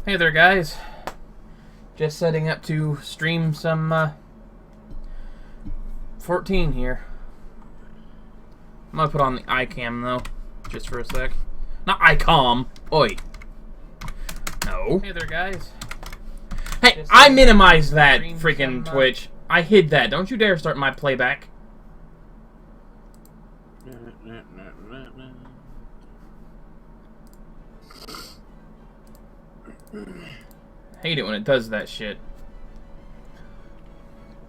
Hey there, guys. Just setting up to stream some 14 here. I'm gonna put on the iCam though, just for a sec. Not iCom. Oi. No. Hey there, guys. Hey, I minimized that freaking Twitch. I hid that. Don't you dare start my playback. Hate it when it does that shit.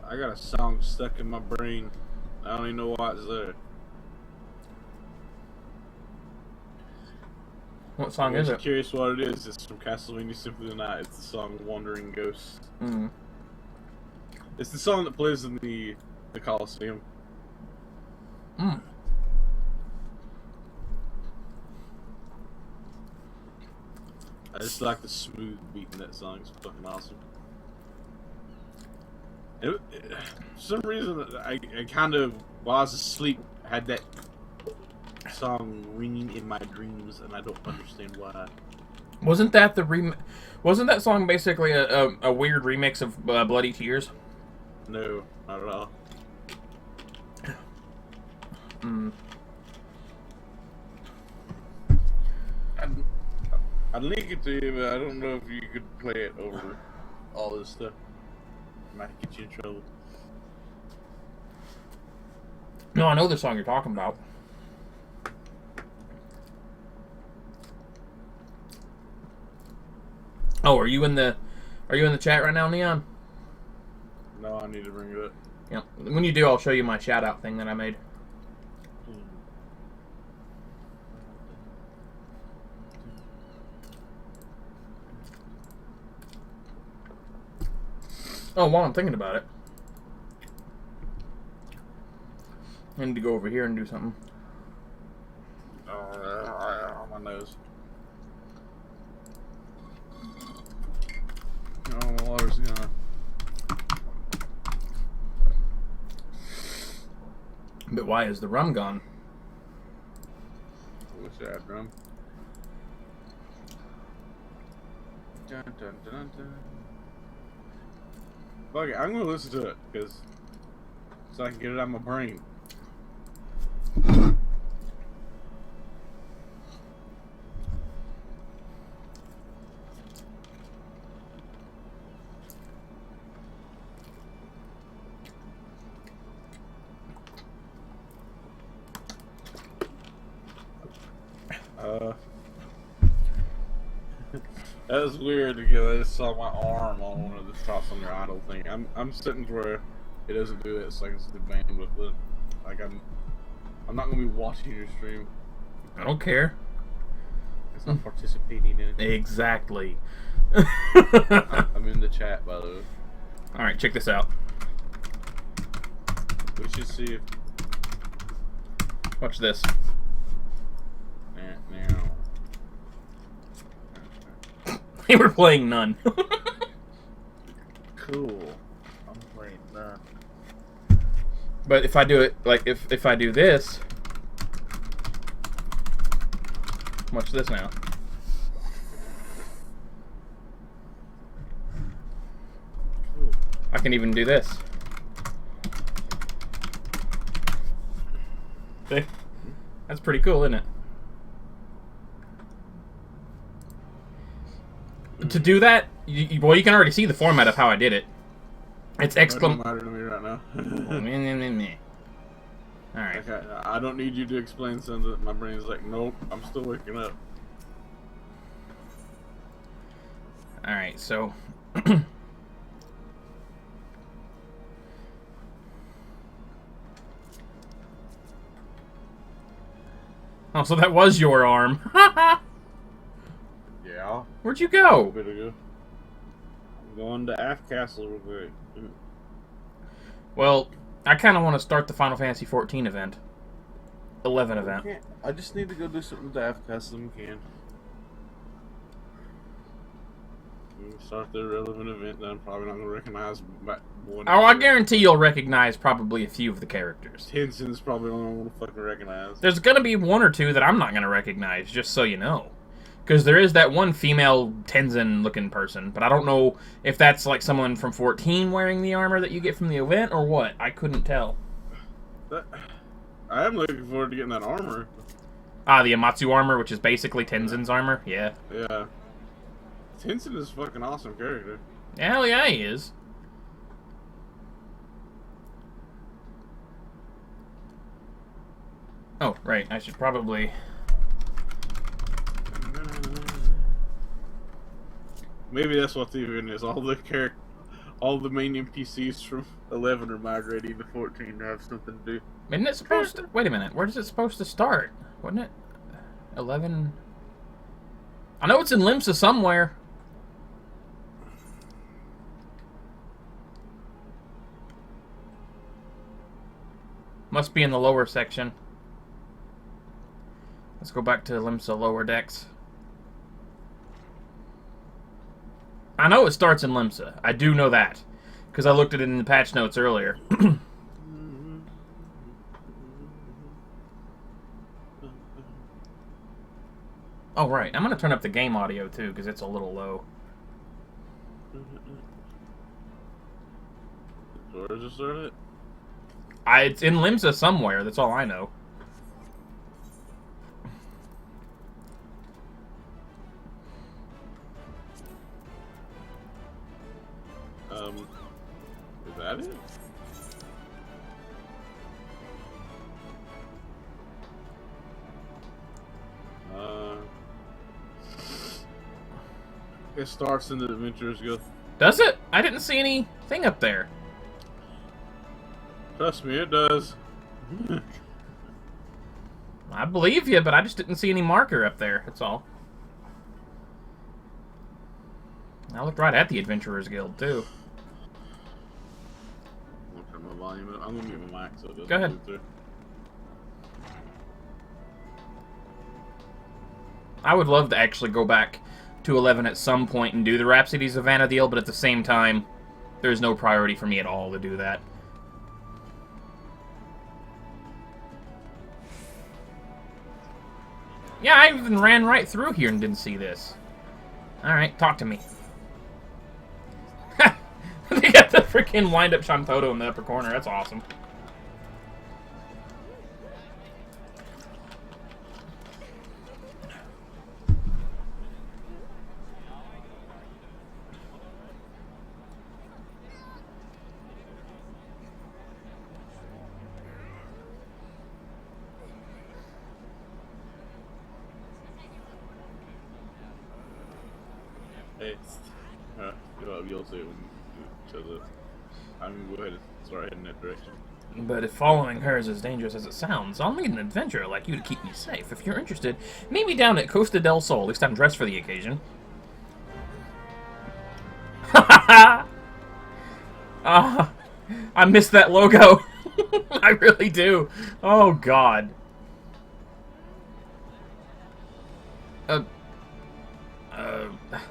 I got a song stuck in my brain. I don't even know why it's there. What song is it? I'm curious what it is. It's from Castlevania Symphony of the Night. It's the song Wandering Ghosts. Mm. It's the song that plays in the Coliseum. Mm. I just like the smooth beat in that song. It's fucking awesome. For some reason, I kind of, while I was asleep, had that song ringing in my dreams, and I don't understand why. Wasn't that Wasn't that song basically a weird remix of Bloody Tears? No, not at all. Mm. I'd link it to you, but I don't know if you could play it over all this stuff. It might get you in trouble. No, I know the song you're talking about. Oh, are you in the chat right now, Neon? No, I need to bring it up. Yeah. When you do, I'll show you my shout out thing that I made. Oh, while I'm thinking about it, I need to go over here and do something. On my nose. Oh, my water's gone. But why is the rum gone? I wish I had rum. Dun, dun, dun, dun. Fuck it, I'm gonna listen to it, so I can get it out of my brain. That was weird because I just saw my arm on one of the shots on your idle thing. I'm sitting where it doesn't do it, so I can see the bandwidth. But like I'm not gonna be watching your stream. I don't care. It's not participating in it. Exactly. I'm in the chat, by the way. All right, check this out. We should see if. Watch this. Now. They were playing none. Cool. I'm playing none. But if I do it, like, if I do this, watch this now. Cool. I can even do this. See? That's pretty cool, isn't it? To do that, well, you can already see the format of how I did it. It's exclamation. It doesn't matter to me right now. Alright. Okay, I don't need you to explain something. My brain's like, nope, I'm still waking up. Alright, so. Oh, so that was your arm. Yeah. Where'd you go? I'm going to F Castle real quick. Well, I kind of want to start the Final Fantasy 14 event. 11 event. I just need to go do something with the F Castle and can. Start the relevant event that I'm probably not going to recognize. Oh, I guarantee you'll recognize probably a few of the characters. Tenson's probably the only one I'm going to fucking recognize. There's going to be one or two that I'm not going to recognize, just so you know. Because there is that one female Tenzin-looking person, but I don't know if that's like someone from 14 wearing the armor that you get from the event or what. I couldn't tell. I am looking forward to getting that armor. Ah, the Amatsu armor, which is basically Tenzin's armor. Yeah. Yeah. Tenzin is a fucking awesome character. Hell yeah, he is. Oh, right. I should probably... Maybe that's what the event is. All the main NPCs from 11 are migrating to 14 to have something to do. Isn't it supposed to... Wait a minute. Where is it supposed to start? Wasn't it 11? I know it's in Limsa somewhere. Must be in the lower section. Let's go back to Limsa lower decks. I know it starts in Limsa. I do know that. Because I looked at it in the patch notes earlier. Oh, right. I'm going to turn up the game audio, too, because it's a little low. Where does it start at? It's in Limsa somewhere. That's all I know. Is that it? It starts in the Adventurers Guild. Does it? I didn't see anything up there. Trust me, it does. I believe you, but I just didn't see any marker up there. That's all. I looked right at the Adventurers Guild, too. I'm gonna turn my volume up. I'm gonna get my mic so it doesn't Go ahead. move through. I would love to actually go back to 11 at some point and do the Rhapsody Savannah deal, but at the same time, there's no priority for me at all to do that. Yeah, I even ran right through here and didn't see this. Alright, talk to me. They got the freaking wind-up Shantoto in the upper corner. That's awesome. You'll see it when you show the... I'm gonna go ahead and start heading that direction. But if following her is as dangerous as it sounds, I'll need an adventurer like you to keep me safe. If you're interested, meet me down at Costa del Sol. At least I'm dressed for the occasion. I miss that logo. I really do. Oh, God.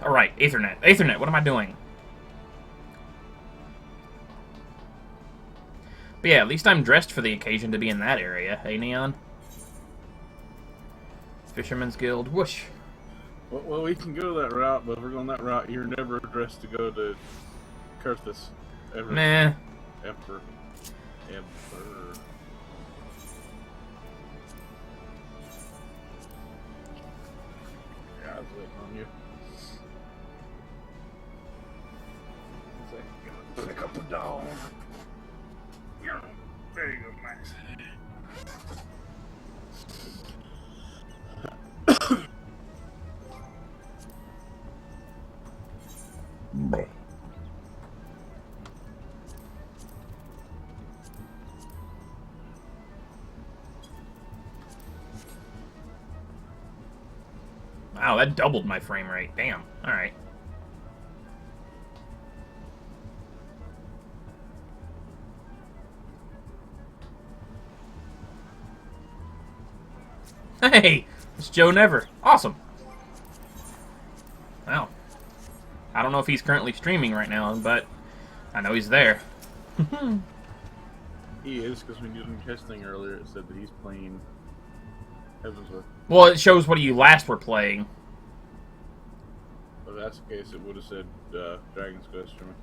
Alright, Ethernet. Ethernet, what am I doing? But yeah, at least I'm dressed for the occasion to be in that area. Hey, Neon? Fisherman's Guild. Whoosh. Well, we can go that route, but if we're going that route, you're never dressed to go to Kurthus. Ever. Nah. Emperor. Yeah, I was waiting on you. Pick up the dog. There you go, Max. Wow, that doubled my frame rate. Damn. Alright. Hey! It's Joe Never. Awesome. Wow. I don't know if he's currently streaming right now, but I know he's there. He is, because when you did testing earlier, it said that he's playing Heavensward. Well, it shows what you last were playing. if that's the case, it would have said Dragon's Quest streaming.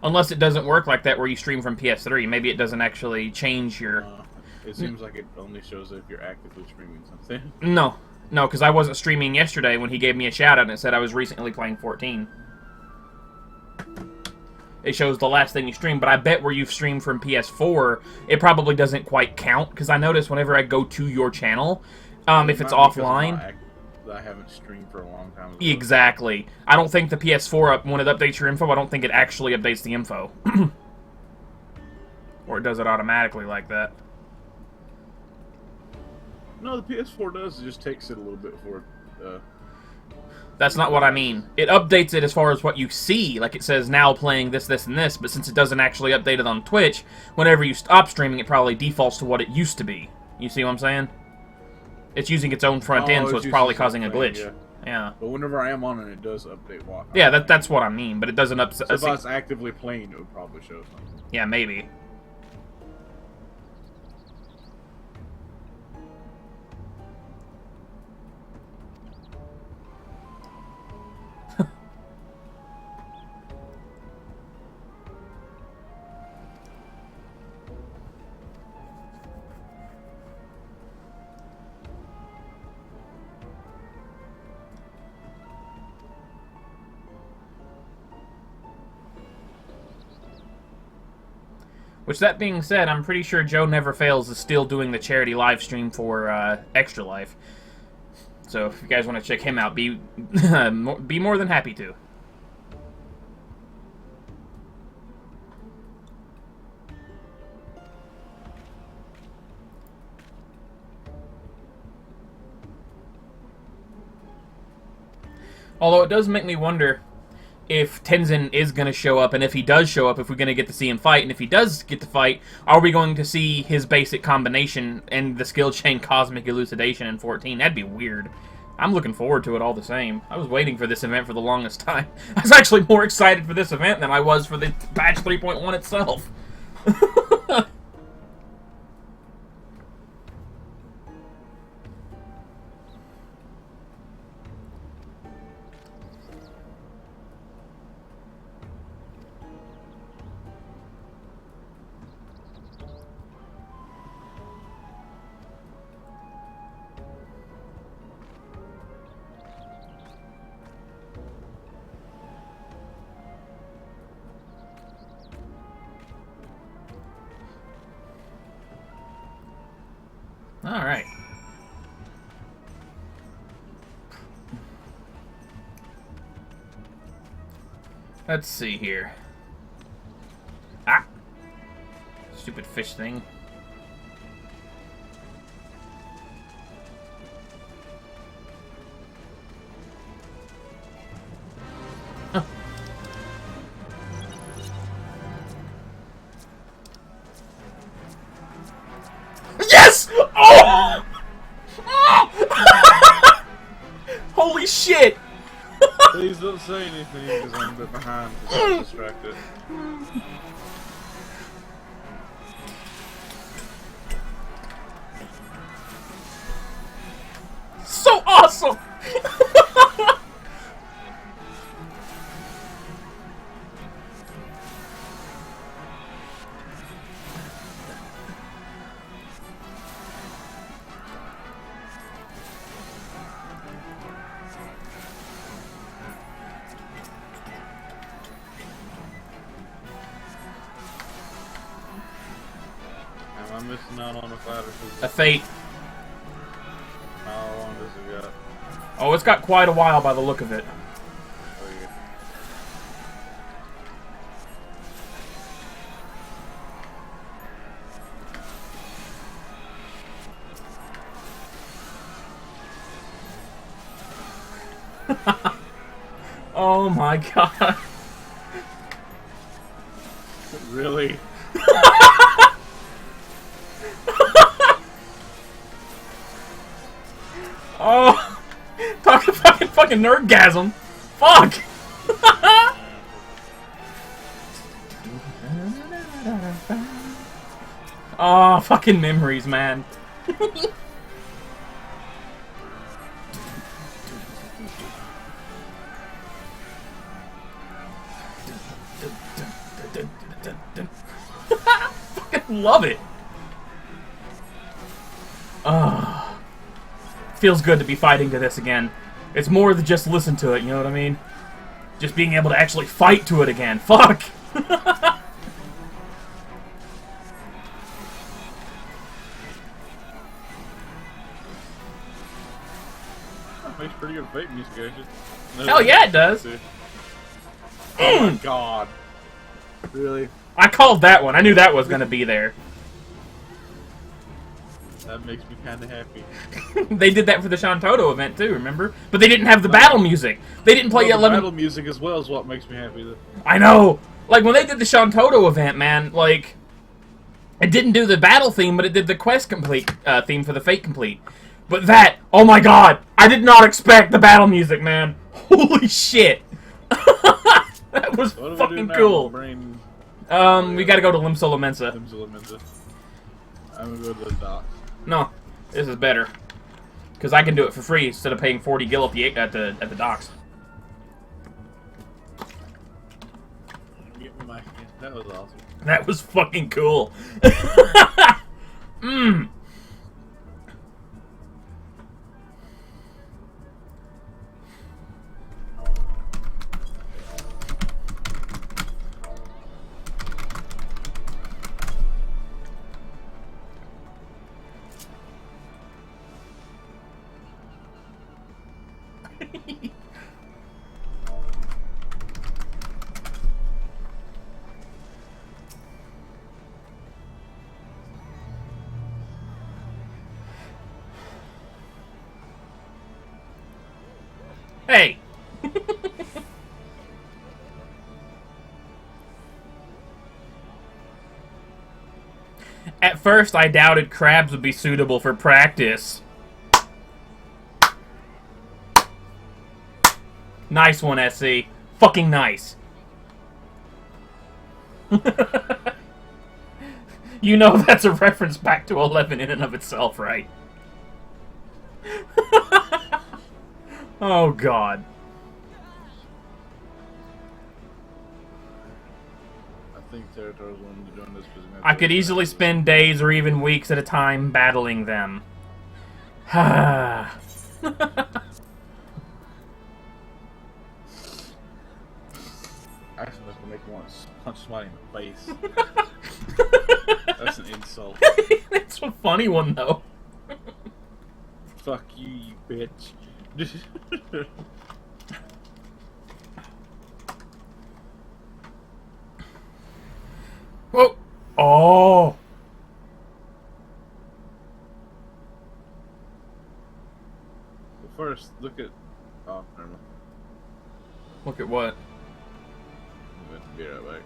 Unless it doesn't work like that where you stream from PS3. Maybe it doesn't actually change your... It seems like it only shows if you're actively streaming something. No, because I wasn't streaming yesterday when he gave me a shout-out and it said I was recently playing 14. It shows the last thing you streamed, but I bet where you've streamed from PS4, it probably doesn't quite count, because I notice whenever I go to your channel, if it's offline... I haven't streamed for a long time. Exactly. I don't think the PS4, when it updates your info, I don't think it actually updates the info. Or it does it automatically like that. No, the PS4 does. It just takes it a little bit for That's not what I mean. It updates it as far as what you see. Like, it says now playing this, this, and this, but since it doesn't actually update it on Twitch, whenever you stop streaming, it probably defaults to what it used to be. You see what I'm saying? It's using its own front end, so it's probably causing a glitch. Yeah. But whenever I am on it, it does update what. Yeah, that's what I mean, but it doesn't update. So if I was actively playing, it would probably show something. Yeah, maybe. Which, that being said, I'm pretty sure Joe Never Fails is still doing the charity live stream for Extra Life. So if you guys want to check him out, be more than happy to. Although it does make me wonder if Tenzin is going to show up, and if he does show up, if we're going to get to see him fight, and if he does get to fight, are we going to see his basic combination and the skill chain Cosmic Elucidation in 14? That'd be weird. I'm looking forward to it all the same. I was waiting for this event for the longest time. I was actually more excited for this event than I was for the patch 3.1 itself. Alright. Let's see here. Ah! Stupid fish thing. Huh. Yes! Oh! Holy shit! Please don't say anything because I'm a bit behind because I'm distracted. So awesome! Am I missing out on a fight or something? A fate. How long does it got? Oh, it's got quite a while by the look of it. Oh my god. Really? Oh, talk about fucking nerdgasm. Fuck. Oh, fucking memories, man. Fucking love it. Feels good to be fighting to this again. It's more than just listen to it, you know what I mean? Just being able to actually fight to it again. Fuck! Makes pretty good fake music, actually. Hell yeah, it does! Oh my god. Really? I called that one. I knew that was gonna be there. That makes me kinda happy. They did that for the Shantoto event too, remember? But they didn't have the battle music. They didn't play 11... The battle music as well is what makes me happy, though. I know! Like, when they did the Shantoto event, man, like... It didn't do the battle theme, but it did the quest complete theme for the Fate Complete. But that, oh my god! I did not expect the battle music, man! Holy shit! That was fucking cool! We gotta go to Limsola Mensa. I'm gonna go to the docks. No, this is better. Because I can do it for free instead of paying 40 gil at the docks. That was awesome. That was fucking cool. Mmm. Hey! At first, I doubted crabs would be suitable for practice. Nice one, SC. Fucking nice. You know that's a reference back to 11 in and of itself, right? Oh, God. I think Territories wanted to join this because I could easily spend days or even weeks at a time battling them. Ha. Actually, that's gonna make you want to punch somebody in the face. That's an insult. It's a funny one, though. Fuck you, you bitch. Whoa! Oh! Well, first, look at... Oh, never mind. Look at what? I'm going to be right back.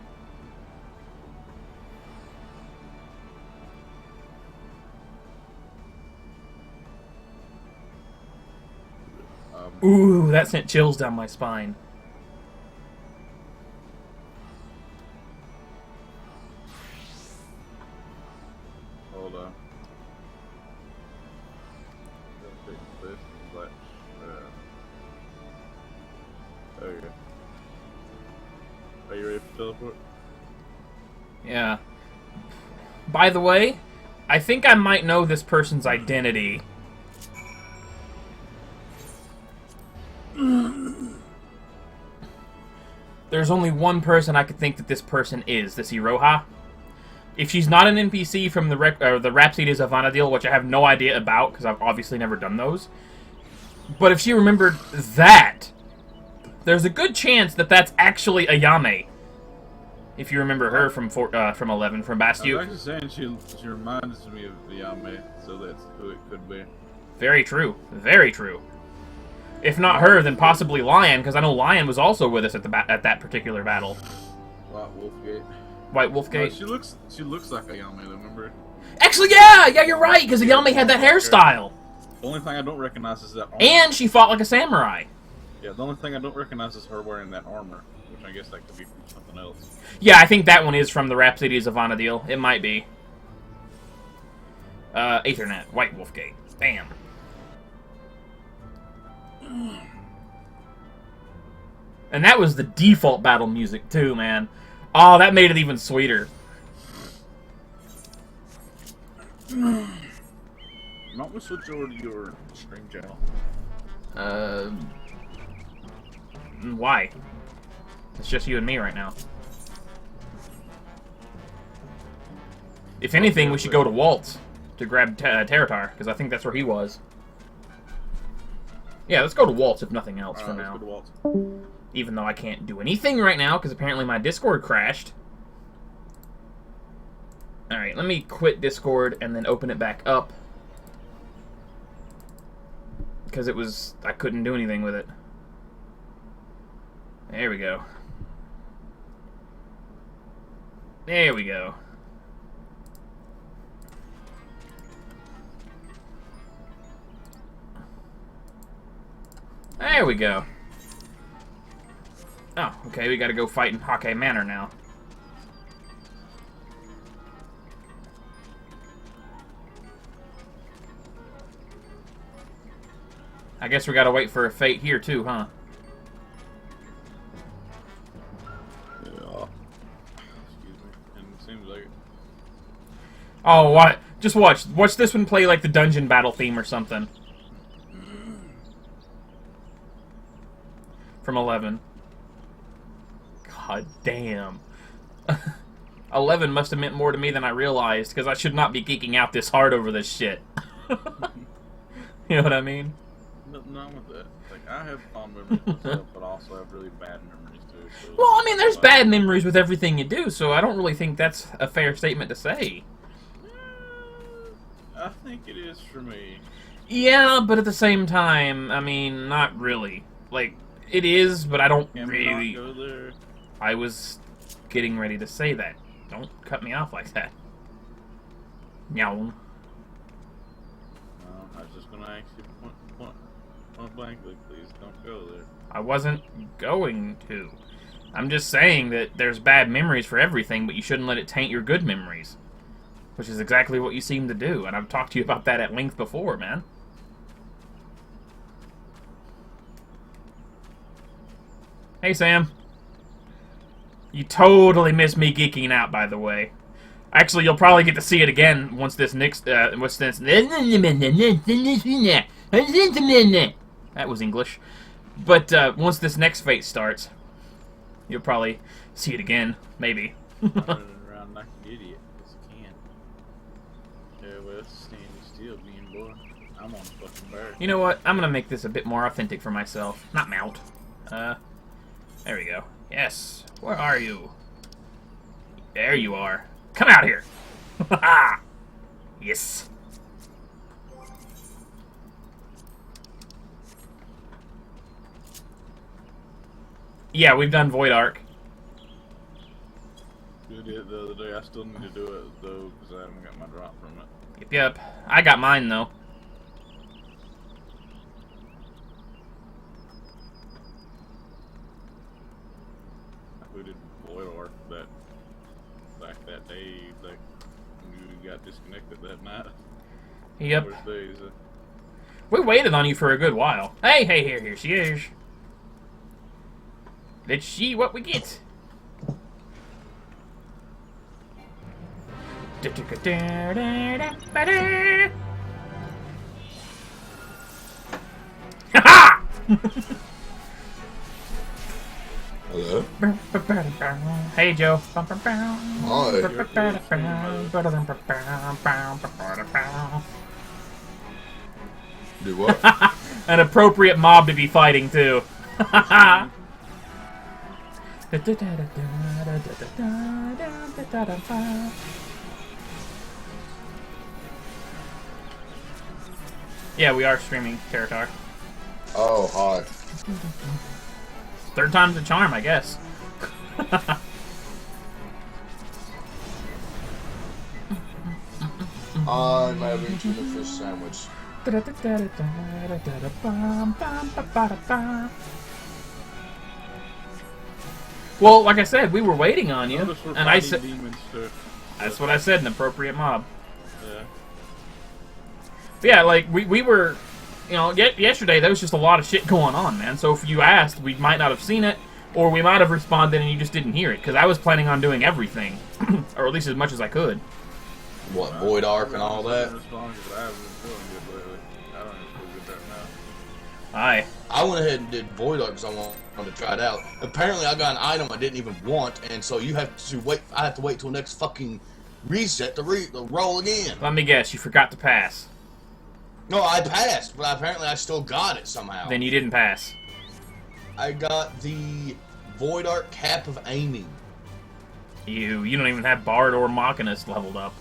Ooh, that sent chills down my spine. Hold on. Okay. Are you ready for teleport? Yeah. By the way, I think I might know this person's identity. There's only one person I could think that this person is, this Iroha. If she's not an NPC from the Rhapsodies of Vanadil, which I have no idea about, because I've obviously never done those. But if she remembered that, there's a good chance that that's actually Ayame. If you remember her from 11, from Bastion. I was actually saying she reminds me of Ayame, so that's who it could be. Very true. Very true. If not her, then possibly Lion, because I know Lion was also with us at that particular battle. White Wolfgate. White Wolfgate. She looks like Ayame, remember? Actually, yeah, you're right, because Ayame had that hairstyle. The only thing I don't recognize is that armor. And she fought like a samurai. Yeah, the only thing I don't recognize is her wearing that armor, which I guess that could be from something else. Yeah, I think that one is from the Rhapsodies of Vanadil. It might be. Aethernet, White Wolfgate. Bam. And that was the default battle music, too, man. Oh, that made it even sweeter. Not we switch over to your stream channel. Why? It's just you and me right now. If anything, we should go to Walt's to grab Territar, because I think that's where he was. Yeah, let's go to Walt's if nothing else for now. Let's go to Walt's. Even though I can't do anything right now, because apparently my Discord crashed. Alright, let me quit Discord and then open it back up. Because it was... I couldn't do anything with it. There we go. There we go. There we go. Oh, okay, we gotta go fight in Hake Manor now. I guess we gotta wait for a fate here too, huh? Yeah. Excuse me. And it seems like it. Oh, what? Just watch. Watch this one play like the dungeon battle theme or something. From 11. God damn. 11 must have meant more to me than I realized, because I should not be geeking out this hard over this shit. You know what I mean? Nothing wrong with that. Like, I have fond memories myself, but I also have really bad memories too. So Well, I mean, there's bad memories with everything you do, so I don't really think that's a fair statement to say. I think it is for me. Yeah, but at the same time, I mean, not really. Like, it is, but I don't Can we really... not go there? I was getting ready to say that. Don't cut me off like that. Meow. No, I was just gonna ask you point blankly, please don't go there. I wasn't going to. I'm just saying that there's bad memories for everything, but you shouldn't let it taint your good memories. Which is exactly what you seem to do, and I've talked to you about that at length before, man. Hey, Sam. You totally missed me geeking out, by the way. Actually, you'll probably get to see it again once this next, That was English. But, once this next fate starts, you'll probably see it again. Maybe. Running around like an idiot, because I can. Yeah, well, standing still, being boy. I'm on a fucking bird. You know what? I'm gonna make this a bit more authentic for myself. Not mount. There we go. Yes. Where are you? There you are. Come out here. Yes. Yeah, we've done Void Arc. We did it the other day. I still need to do it, though, because I haven't got my drop from it. Yep. I got mine, though. We did Void Arc that day, like, when you got disconnected that night. Yep. First days, We waited on you for a good while. Hey, here she is. Let's see what we get. Ha-ha! Hello? Hey, Joe. Hi. Do what? An appropriate mob to be fighting, too. Yeah, we are streaming Territar. Oh, hi. Third time's a charm, I guess. I'm having tuna fish sandwich. Well, like I said, we were waiting on you, Notice we're and I fighting said demons too. that's what I said, an appropriate mob. Yeah. But yeah, like we were, you know, yesterday there was just a lot of shit going on, man. So if you asked, we might not have seen it. Or we might have responded and you just didn't hear it, because I was planning on doing everything. Or at least as much as I could. What, Void Arc and all that? Aye. I went ahead and did Void Arc because I wanted to try it out. Apparently, I got an item I didn't even want, and so you have to wait. I have to wait till next fucking reset to roll again. Let me guess, you forgot to pass. No, I passed, but apparently I still got it somehow. Then you didn't pass. I got the Void Arc Cap of Aiming. You don't even have Bard or Machinist leveled up.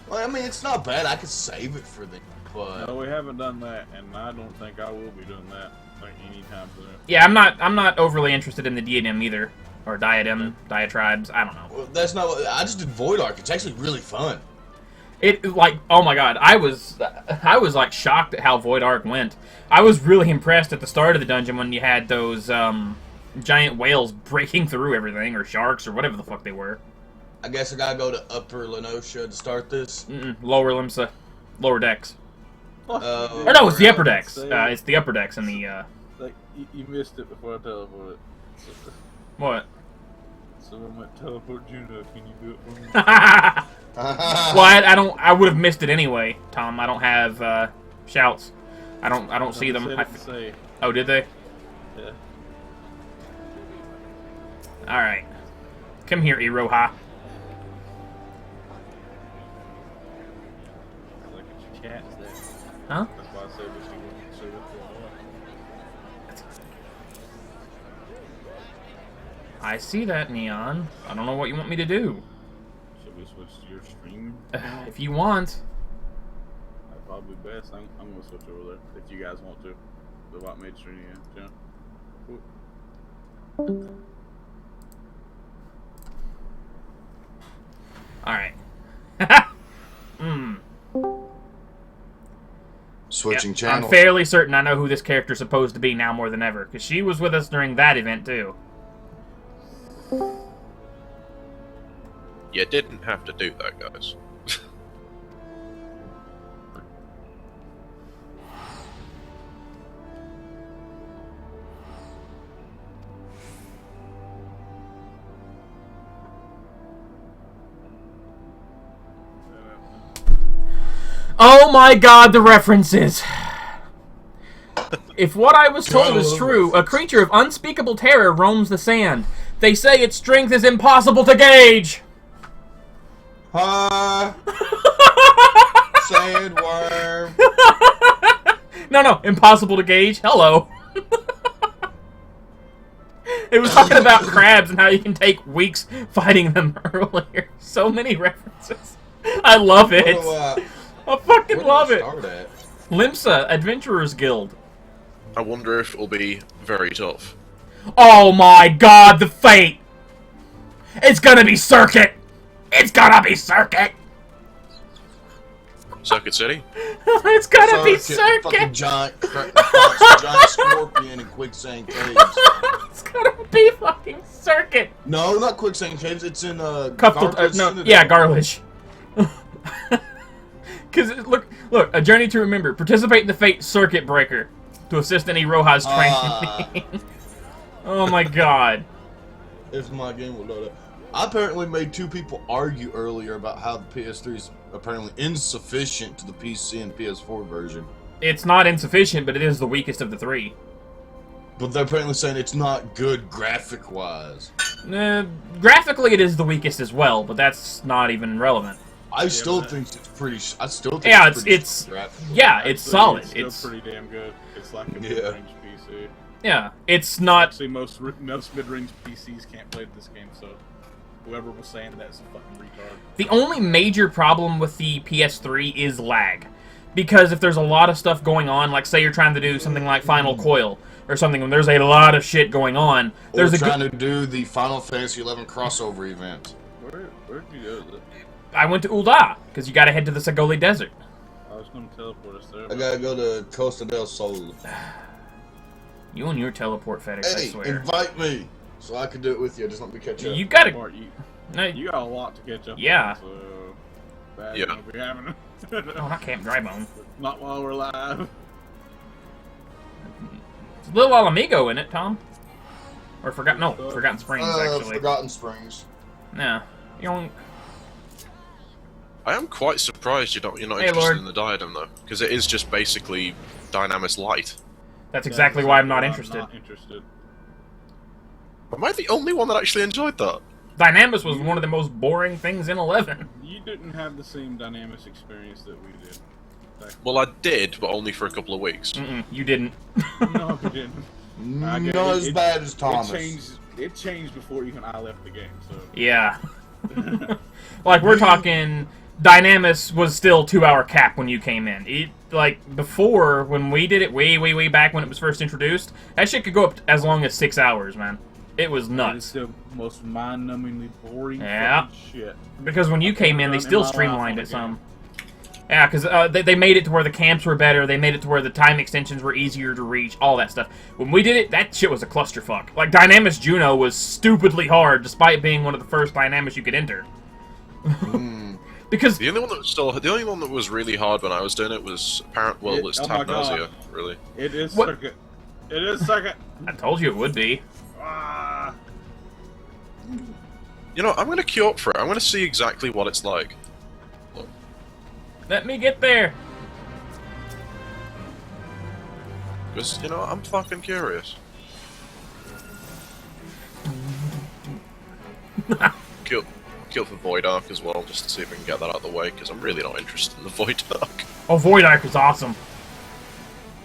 Well, I mean, it's not bad. I could save it for them, but... No, we haven't done that, and I don't think I will be doing that like anytime soon. Yeah, I'm not overly interested in the diadem either. Or diatribes, I don't know. Well, that's not what... I just did Void Arc. It's actually really fun. It, like, oh my god, I was like, shocked at how Void Arc went. I was really impressed at the start of the dungeon when you had those, giant whales breaking through everything, or sharks, or whatever the fuck they were. I guess I gotta go to Upper Lenosha to start this. Lower Limsa. Lower decks. Or no, it's the upper decks. It's the upper decks in the, Like, you missed it before I teleported. What? Someone went teleport Juno, can you do it for me? Well, I would have missed it anyway, Tom. I don't have, shouts. I don't see them. Oh, did they? Yeah. Alright. Come here, Iroha. Huh? That's why I said that she wouldn't show it for I see that, Neon. I don't know what you want me to do. Should we switch to your stream? If you want. That's probably best. I'm gonna switch over there if you guys want to. The white mage stream, yeah. Cool. Alright. Switching Yeah, channels. I'm fairly certain I know who this character's supposed to be now more than ever, because she was with us during that event, too. You didn't have to do that, guys. Oh my god, the references! If what I was told is true, a creature of unspeakable terror roams the sand. They say its strength is impossible to gauge! Sandworm. No, impossible to gauge. Hello. It was talking about crabs and how you can take weeks fighting them earlier. So many references. I love it. I fucking love it. Limsa, Adventurers Guild. I wonder if it'll be very tough. Oh my god, the fate! It's gonna be Circuit! It's gonna be Circuit! Circuit City? It's gonna be Circuit! Fucking giant scorpion and quicksand caves. It's gonna be fucking Circuit! No, not quicksand caves. It's in Garlish. Because look, a journey to remember. Participate in the Fate Circuit Breaker to assist in Iroha's training. Oh my god! If my game will load up. I apparently made two people argue earlier about how the PS3 is apparently insufficient to the PC and PS4 version. It's not insufficient, but it is the weakest of the three. But they're apparently saying it's not good graphic-wise. Graphically, it is the weakest as well, but that's not even relevant. I still think it's pretty. I still think it's graphically. Yeah, it's solid. It's still pretty damn good. It's like a mid-range PC. Yeah, it's not. Actually, most mid-range PCs can't play this game, so whoever was saying that's a fucking retard. The only major problem with the PS3 is lag. Because if there's a lot of stuff going on, like say you're trying to do something like Final Coil, or something when there's a lot of shit going on, there's trying to do the Final Fantasy XI crossover event. Where'd you go? I went to Ul'dah, because you gotta head to the Sagoli Desert. I was gonna teleport us there. I gotta go to Costa del Sol. You and your teleport fetish, I swear. Invite me, so I can do it with you. Just let me catch up. You gotta... You got a lot to catch up yeah. on, so... Bad yeah. we haven't. Oh, not Camp Drybone. Not while we're live. There's a little Alamigo in it, Tom. Or Forgotten Springs, actually. Forgotten Springs. Yeah. Yoink. I am quite surprised you're not Hey, interested Lord. in the diadem though, because it is just basically Dynamis Light. That's exactly why I'm not interested. Am I the only one that actually enjoyed that? Dynamis was one of the most boring things in 11. You didn't have the same Dynamis experience that we did. Well, I did, but only for a couple of weeks. You didn't. No, you didn't. Not as bad as Thomas. It changed before even I left the game, so... Yeah. Like, we're talking... Dynamis was still 2-hour cap when you came in. Like, before, when we did it way back when it was first introduced, that shit could go up as long as 6 hours, man. It was nuts. It's the most mind-numbingly boring Yeah. shit. Because when you came in, they still streamlined it some. Yeah, because they made it to where the camps were better, they made it to where the time extensions were easier to reach, all that stuff. When we did it, that shit was a clusterfuck. Like, Dynamis Juno was stupidly hard, despite being one of the first Dynamis you could enter. Because the only one that was really hard when I was doing it was it's Tabnasia, really. It is circuit. It is circuit. I told you it would be. You know, I'm gonna queue up for it. I'm gonna see exactly what it's like. Look. Let me get there. Because, you know, I'm fucking curious. Kill for Void Arc as well, just to see if we can get that out of the way, because I'm really not interested in the Void Arc. Oh, Void Arc is awesome.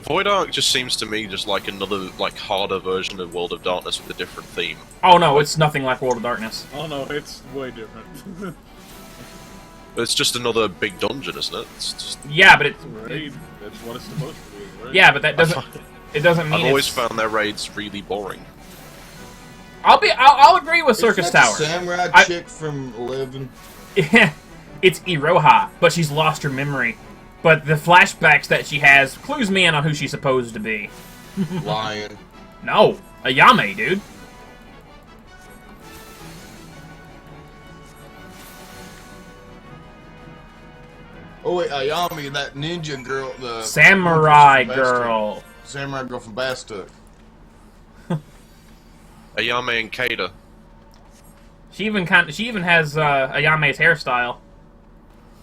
Void Arc just seems to me just like another, like, harder version of World of Darkness with a different theme. Oh no, it's nothing like World of Darkness. Oh no, it's way different. It's just another big dungeon, isn't it? It's just... Yeah, but it's... That's what it's supposed to be, right? Yeah, but that doesn't... It doesn't mean I've always found their raids really boring. I'll agree with Circus Isn't that Tower. the samurai chick from 11. It's Iroha, but she's lost her memory. But the flashbacks that she has clues me in on who she's supposed to be. Lion. No, Ayame, dude. Oh wait, Ayami, that ninja girl, the Samurai girl. Samurai girl from Bastuk. Ayame and Kada. She even has Ayame's hairstyle.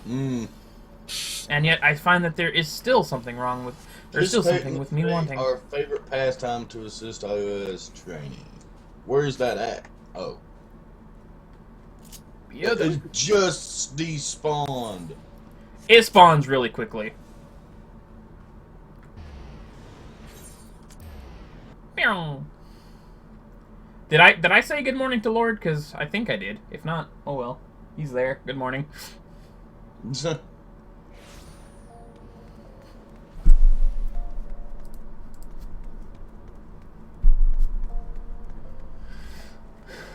And yet I find that there is still something wrong with... There's still something with me wanting... Our favorite pastime to assist iOS training. Where's that at? Oh. Yeah, it just despawned. It spawns really quickly. Meow. Did I say good morning to Lord? Because I think I did. If not, oh well. He's there. Good morning.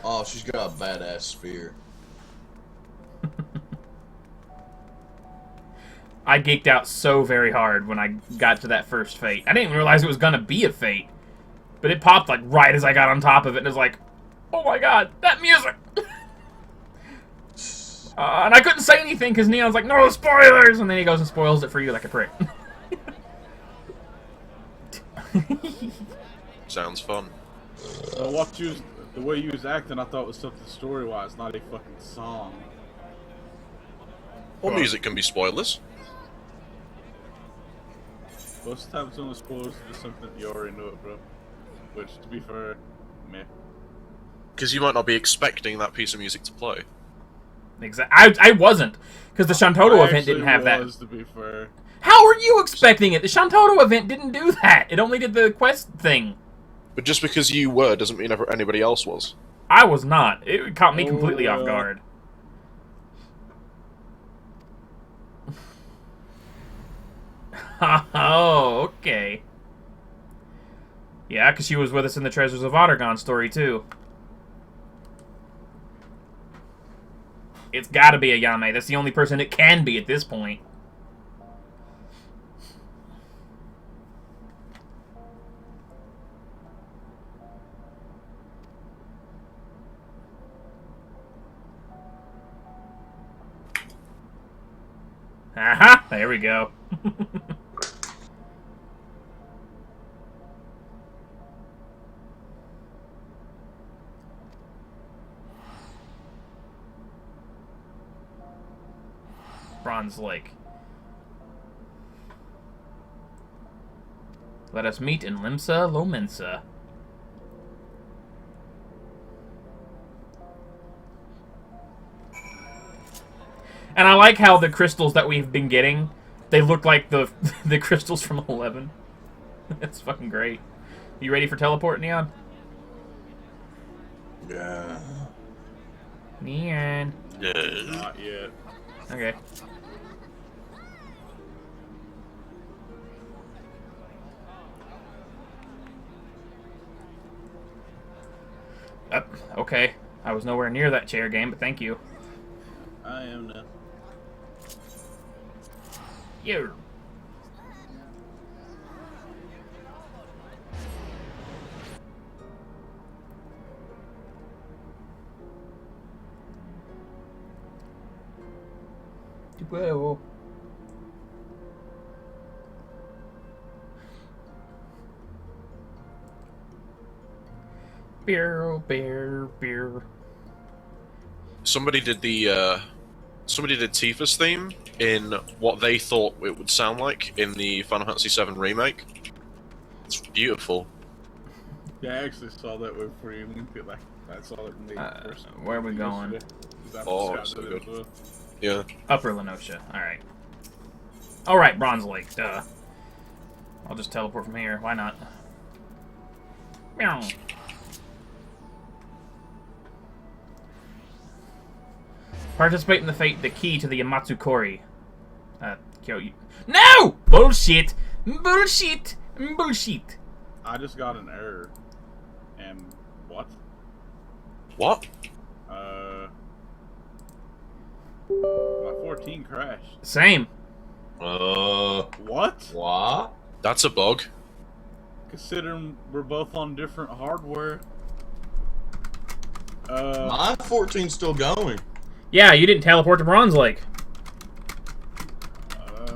Oh, she's got a badass spear. I geeked out so very hard when I got to that first fate. I didn't even realize it was gonna be a fate. But it popped like right as I got on top of it and it was like, oh my god, that music! And I couldn't say anything because Neon's like, no spoilers! And then he goes and spoils it for you like a prick. Sounds fun. The way you was acting, I thought was something story-wise, not a fucking song. Well, music can be spoilers. Most times when the spoilers are just something you already know it, bro. Which, to be fair, meh. Because you might not be expecting that piece of music to play. Exactly. I wasn't. Because the Shantoto event didn't have that. To be fair. How were you expecting it? The Shantoto event didn't do that. It only did the quest thing. But just because you were doesn't mean anybody else was. I was not. It caught me completely off guard. Oh, okay. Yeah, because she was with us in the Treasures of Ottergon story, too. It's gotta be Ayame. That's the only person it can be at this point. Aha! There we go. Bronze Lake. Let us meet in Limsa Lominsa. And I like how the crystals that we've been getting, they look like the the crystals from 11. That's fucking great. You ready for teleport, Neon? Yeah. Neon. Not yet. Okay. Okay. I was nowhere near that chair game, but thank you. I am now. You. Well. Beer, beer, beer. Somebody did the Tifa's theme in what they thought it would sound like in the Final Fantasy VII remake. It's beautiful. Yeah, I actually saw that with Freeman. Like, I saw it in the first. Where are we going? Oh, so good. Yeah. Upper Lenosha. Alright. Alright, Bronze Lake. Duh. I'll just teleport from here. Why not? Meow. Participate in the fate, the key to the Yamatsukori. Kyo. No! Bullshit! Bullshit! Bullshit! I just got an error. And what? What? My 14 crashed. Same. What? What? That's a bug. Considering we're both on different hardware. My 14's still going. Yeah, you didn't teleport to Bronze Lake. Okay,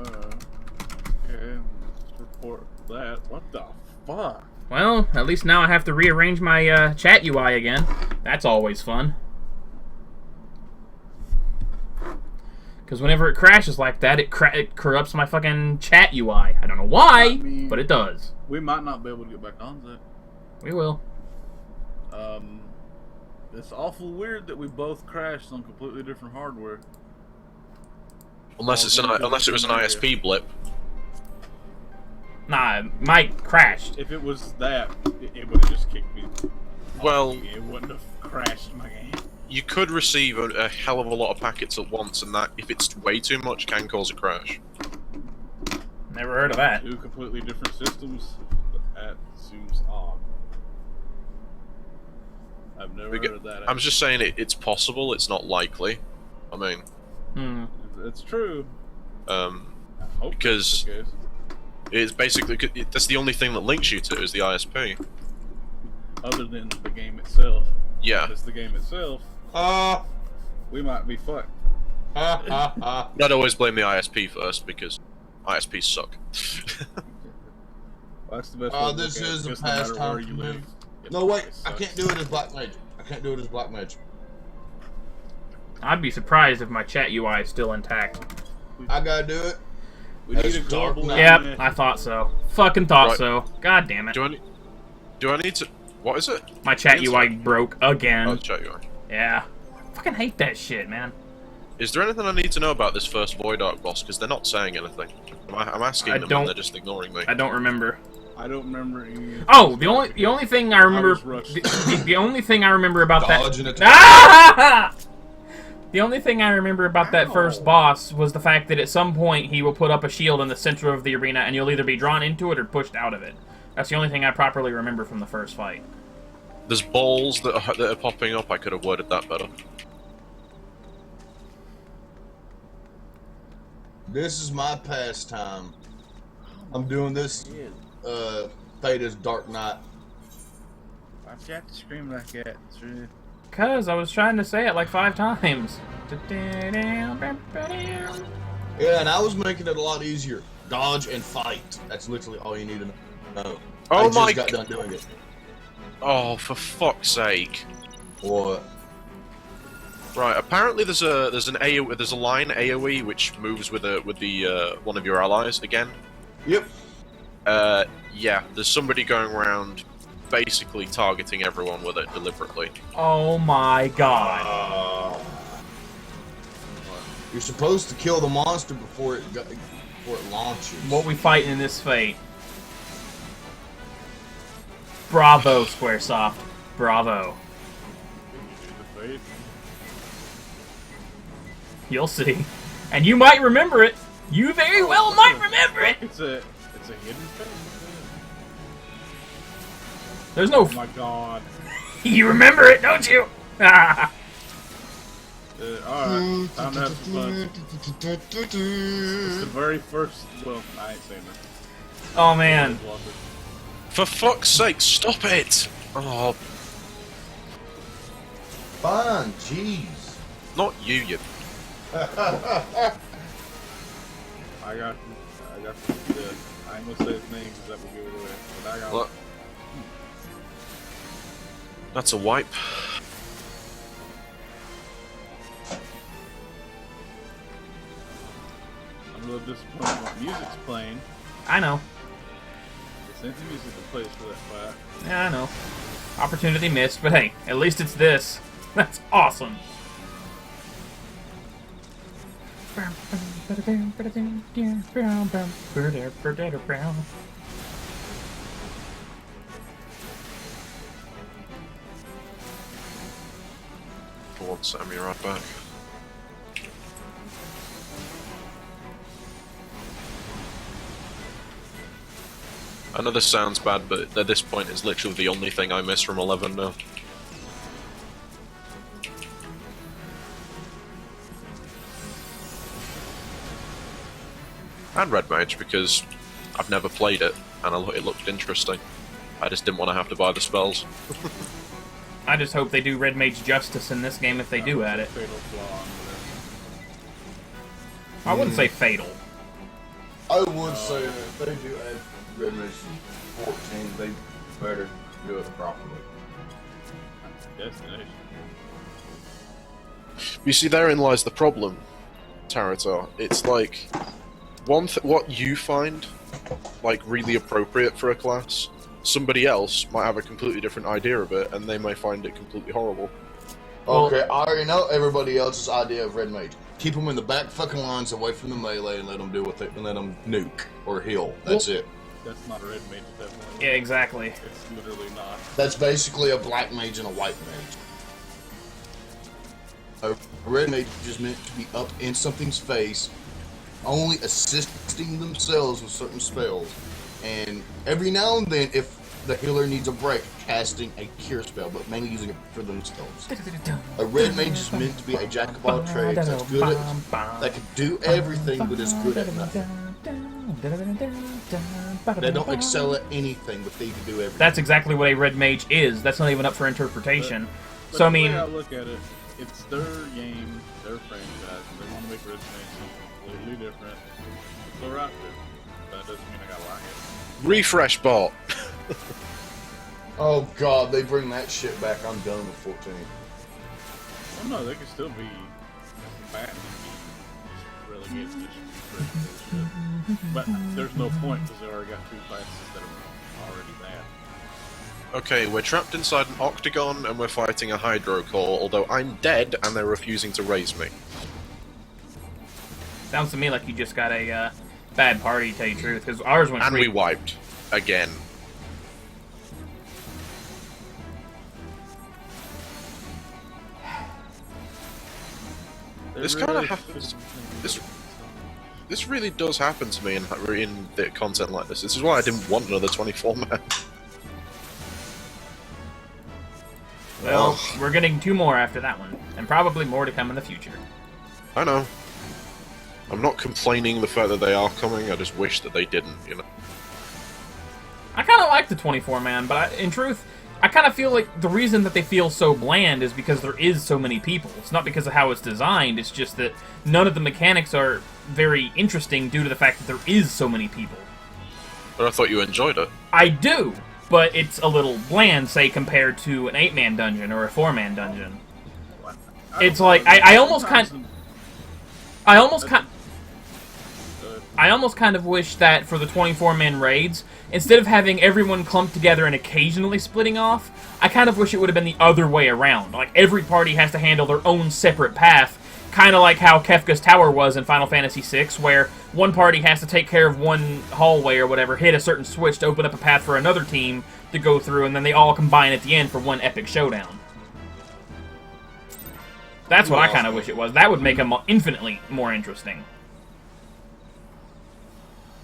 let's report that. What the fuck? Well, at least now I have to rearrange my chat UI again. That's always fun. Because whenever it crashes like that, it corrupts my fucking chat UI. I don't know why, but it does. We might not be able to get back on that. We will. It's awful weird that we both crashed on completely different hardware. Unless it was an ISP blip. Nah, Mike crashed. If it was that, it would have just kicked me. Well, It wouldn't have crashed my game. you could receive a hell of a lot of packets at once, and that, if it's way too much, can cause a crash. Never heard of that. Two completely different systems? That seems odd. I've never heard of that. I'm just saying it's possible, it's not likely. I mean... It's true. I hope because that's the case. it's basically... That's the only thing that links you to, is the ISP. Other than the game itself. Yeah. If it's the game itself, we might be fucked. I'd always blame the ISP first, because ISPs suck. Well, that's the best way to This look at it, is a because no matter pastime where for you me. live, No, wait. it I sucks. can't do it as Black Mage. I can't do it as Black Mage. I'd be surprised if my chat UI is still intact. I gotta do it. We need As a Dark global Knight. Yep, internet. I thought so. Fucking thought Right. so. God damn it. Do I need to... What is it? My chat It's UI like- broke again. Oh, chat UI. Yeah. I fucking hate that shit, man. Is there anything I need to know about this first Void Ark boss? Because they're not saying anything. I'm asking them and they're just ignoring me. I don't remember. I don't remember any. Oh, the only thing I remember was rushed. the only thing I remember about Dodge and that attack. Ah! The only thing I remember about that first boss was the fact that at some point he will put up a shield in the center of the arena and you'll either be drawn into it or pushed out of it. That's the only thing I properly remember from the first fight. There's balls that are popping up. I could have worded that better. This is my pastime. I'm doing this. Fate is Dark Knight. Why'd you have to scream like that? True. Cause I was trying to say it like 5 times. Yeah, and I was making it a lot easier. Dodge and fight. That's literally all you need to know. Oh I just my got done doing it. Oh, for fuck's sake. What? Right. Apparently, there's a line AOE which moves with the one of your allies again. Yep. Yeah. There's somebody going around, basically targeting everyone with it deliberately. Oh my god. You're supposed to kill the monster before it launches. What we fighting in this fight? Bravo, Squaresoft. Bravo. You'll see. And you might remember it. You very well might remember it. It's a hidden thing. There's no... Oh my god. You remember it, don't you? Alright, time to have some fun. It's the very first... Well, I ain't saying that. Oh, man. For fuck's sake, stop it! Oh, Fine, jeez. not you, you. I got the... I ain't gonna say his name because that will give it away. But I got... Look. That's a wipe. I'm a little disappointed when music's playing. I know. It's not the music that plays for that fight. Yeah, I know. Opportunity missed, but hey, at least it's this. That's awesome. For once, I'm right back. I know this sounds bad, but at this point, it's literally the only thing I miss from 11 now. And Red Mage, because I've never played it, and it looked interesting. I just didn't want to have to buy the spells. I just hope they do Red Mage justice in this game if they do add it. Fatal flaw I wouldn't say fatal. I would say that if they do add Red Mage 14, they better do it properly. Destination. You see, therein lies the problem, Taratar. It's like, what you find, like, really appropriate for a class, somebody else might have a completely different idea of it, and they may find it completely horrible. Okay, I already know everybody else's idea of Red Mage. Keep them in the back fucking lines away from the melee and let them do what they, and let them nuke or heal. That's it. That's not a red mage, definitely. Yeah, exactly. It's literally not. That's basically a black mage and a white mage. A red mage is meant to be up in something's face, only assisting themselves with certain spells. And every now and then, if the healer needs a break, casting a cure spell, but mainly using it for themselves. A red mage is meant to be a jack of all trades that's good at, that can do everything but is good at nothing. They don't excel at anything, but they can do everything. That's exactly what a Red Mage is. That's not even up for interpretation. But So, I the way mean... I look at it, it's their game, their franchise, and they want to make Red Mage something completely different. So right there. That doesn't mean I gotta like it. Refresh bot! Oh god, they bring that shit back, I'm done with 14. Oh no, they can still be bad and be relegated to shit. But there's no point because they already got two classes that are already bad. Okay, we're trapped inside an octagon and we're fighting a hydro core, although I'm dead and they're refusing to raise me. Sounds to me like you just got a bad party, to tell you the truth, because ours went And we free. wiped. Again. This kind of happens. This really does happen to me in the content like this. This is why I didn't want another 24-man. Well, we're getting 2 more after that one, and probably more to come in the future. I know. I'm not complaining the fact that they are coming, I just wish that they didn't, you know. I kind of like the 24-man, but in truth, I kind of feel like the reason that they feel so bland is because there is so many people. It's not because of how it's designed, it's just that none of the mechanics are very interesting due to the fact that there is so many people. But I thought you enjoyed it. I do, but it's a little bland, say, compared to an 8-man dungeon or a 4-man dungeon. it's like I almost kind of wish that for the 24-man raids, instead of having everyone clumped together and occasionally splitting off, I kind of wish it would have been the other way around. Like, every party has to handle their own separate path, kind of like how Kefka's Tower was in Final Fantasy VI, where one party has to take care of one hallway or whatever, hit a certain switch to open up a path for another team to go through, and then they all combine at the end for one epic showdown. That's what I kind of wish it was. That would make them infinitely more interesting.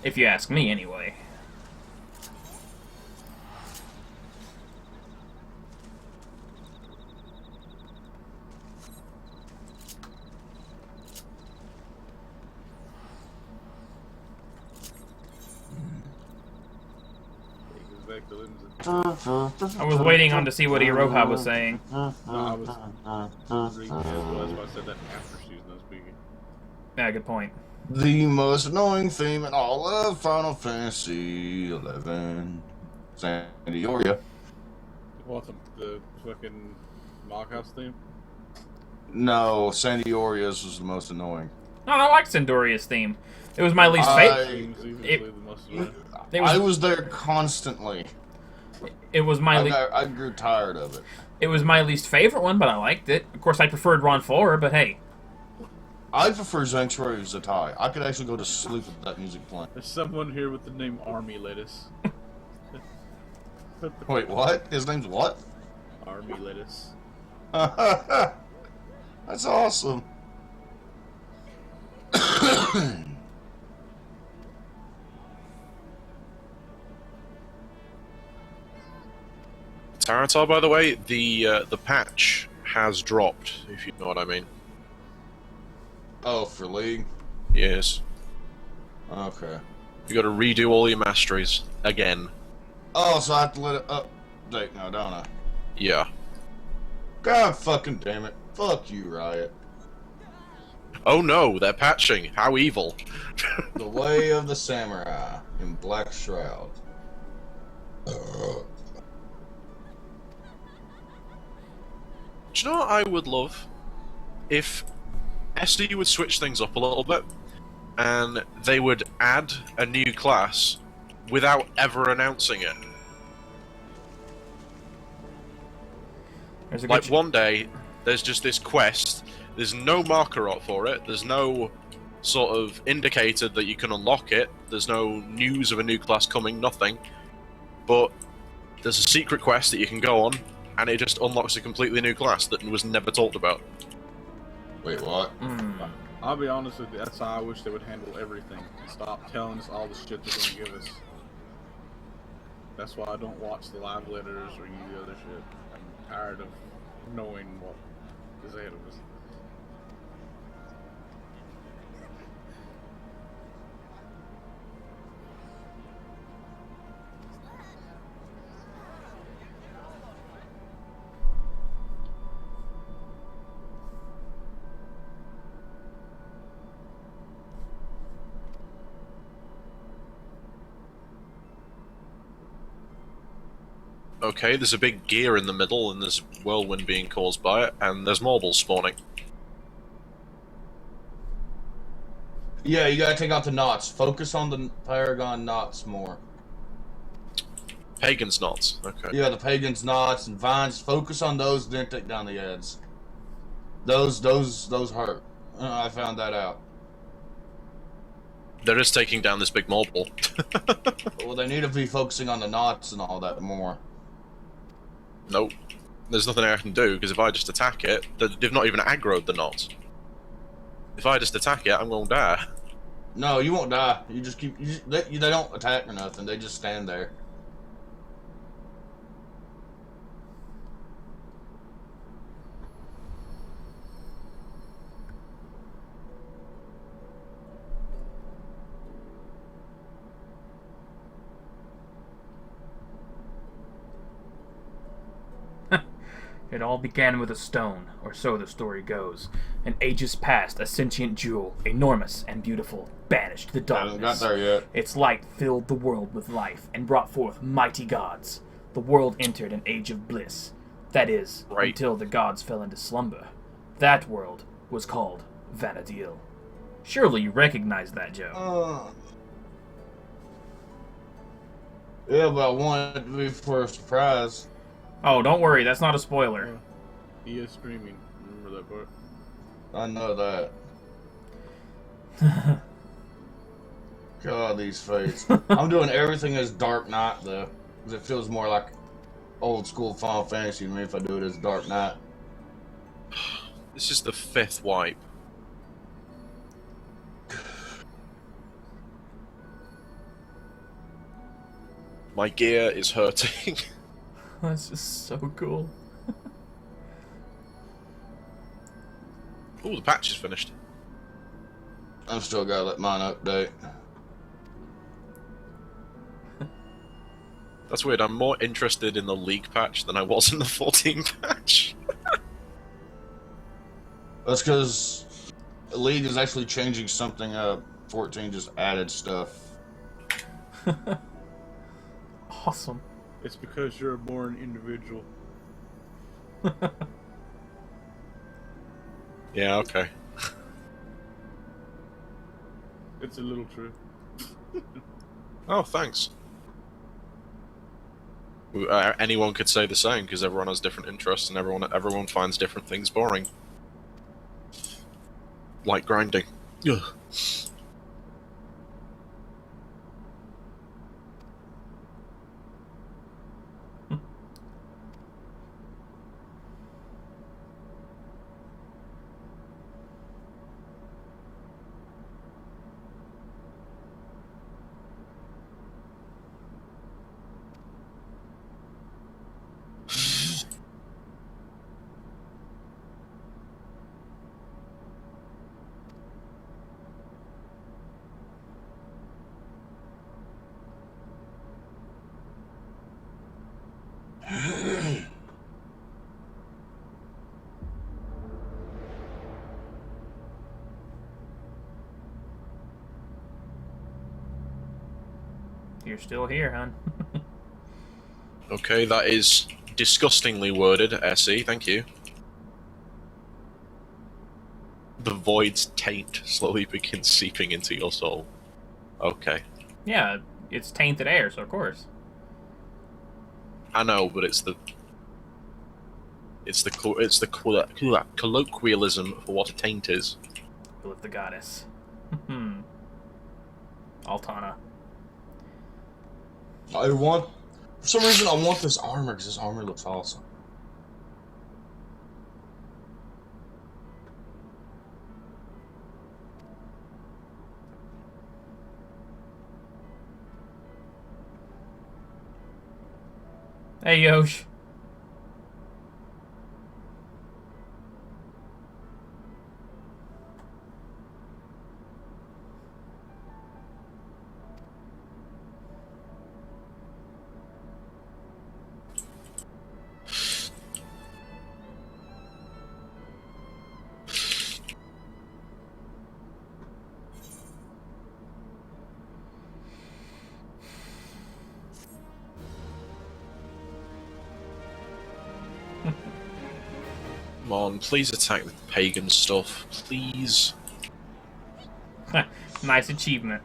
If you ask me, anyway. I was waiting on to see what Iroha was saying. No, I was reading as well. That's why I said that after she was done speaking. Yeah, good point. The most annoying theme in all of Final Fantasy XI. Sandioria. What, the fucking Moghouse theme? No, Sandioria's was the most annoying. No, I like Sandoria's theme. It was my least favorite. I was there constantly. It was my I grew tired of it. It was my least favorite one, but I liked it. Of course, I preferred Ron 4, but hey. I prefer Sanctuary of Zatai. I could actually go to sleep with that music playing. There's someone here with the name Army Lettuce. Wait, what? His name's what? Army Lettuce. That's awesome. Taratar, by the way, the patch has dropped, if you know what I mean. Oh, for League? Yes. Okay. You gotta redo all your masteries again. Oh, so I have to let it update now, don't I? Yeah. God fucking damn it. Fuck you, Riot. Oh no, they're patching. How evil. The Way of the Samurai in Black Shroud. Do you know what I would love? If SD would switch things up a little bit, and they would add a new class without ever announcing it. Like one day, there's just this quest, there's no marker up for it, there's no sort of indicator that you can unlock it, there's no news of a new class coming, nothing. But there's a secret quest that you can go on, and it just unlocks a completely new class that was never talked about. Wait, what? I'll be honest with you, that's how I wish they would handle everything. Stop telling us all the shit they're gonna give us. That's why I don't watch the live letters or any of the other shit. I'm tired of knowing what is ahead of us. Okay, there's a big gear in the middle, and there's whirlwind being caused by it, and there's marbles spawning. Yeah, you gotta take out the knots. Focus on the Paragon knots more. Pagan's knots, okay. Yeah, the Pagan's knots and vines. Focus on those, then take down the Eds. Those hurt. I found that out. They're just taking down this big marble. Well, they need to be focusing on the knots and all that more. Nope. There's nothing I can do, because if I just attack it, they've not even aggroed the knots. If I just attack it, I'm gonna die. No, you won't die. You just keep... they don't attack or nothing. They just stand there. It all began with a stone, or so the story goes. And ages past, a sentient jewel, enormous and beautiful, banished the darkness. I haven't got there yet. Its light filled the world with life, and brought forth mighty gods. The world entered an age of bliss. That is, right. Until the gods fell into slumber. That world was called Vanadil. Surely you recognize that, Joe. Yeah, but I wanted to be for a surprise. Oh, don't worry, that's not a spoiler. He is screaming. Remember that part? I know that. God, these fates. I'm doing everything as Dark Knight, though. Because it feels more like old school Final Fantasy to me if I do it as Dark Knight. This is the 5th wipe. My gear is hurting. That's just so cool. Oh, the patch is finished. I've still got to let mine update. That's weird, I'm more interested in the League patch than I was in the 14 patch. That's because League is actually changing something up. 14 just added stuff. Awesome. It's because you're a born individual. Yeah, okay. It's a little true. Oh, thanks. Anyone could say the same, because everyone has different interests and everyone finds different things boring. Like grinding. Ugh. You're still here, hon. Okay, that is disgustingly worded, SE, thank you. The void's taint slowly begins seeping into your soul. Okay. Yeah, it's tainted air, so of course. I know, but it's the colloquialism for what a taint is. With the goddess. Altana. For some reason, I want this armor because this armor looks awesome. Hey, Yosh. Come on, please attack the pagan stuff, please. Nice achievement.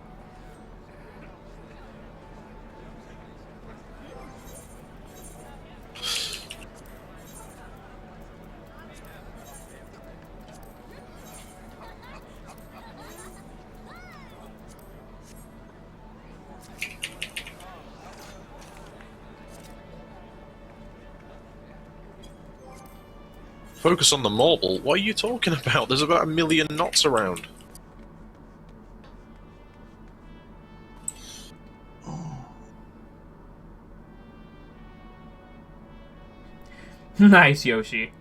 Focus on the mortal? What are you talking about? There's about 1 million knots around. Nice, Yoshi.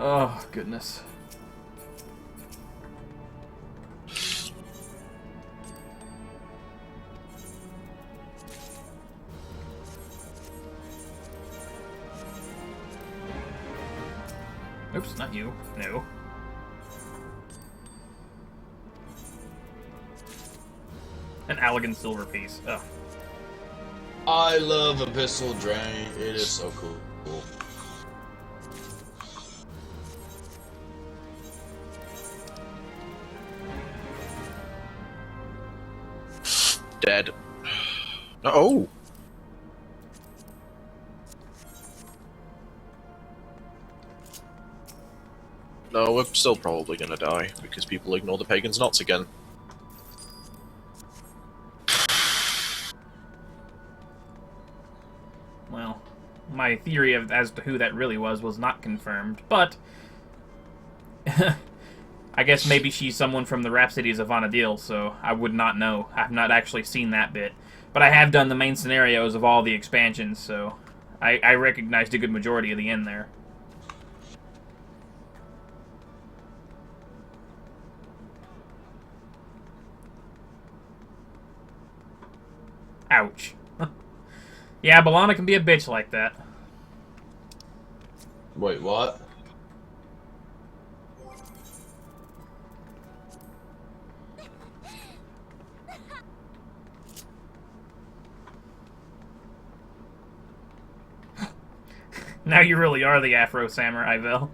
Oh, goodness. Oops, not you. No. An elegant silver piece. Ugh. I love Abyssal Drain. It is so cool. Dead. Oh! No, we're still probably gonna die, because people ignore the pagan's knots again. Well, my theory as to who that really was not confirmed, but... I guess maybe she's someone from the Rhapsodies of Vana'diel, so I would not know. I've not actually seen that bit. But I have done the main scenarios of all the expansions, so I recognized a good majority of the end there. Ouch. Yeah, B'Elanna can be a bitch like that. Wait, what? Now you really are the Afro Samurai, Vel.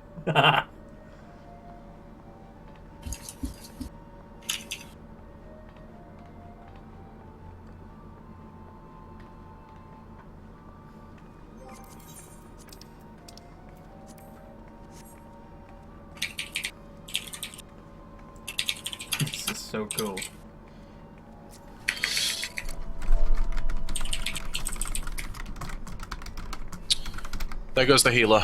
This is so cool. There goes the healer.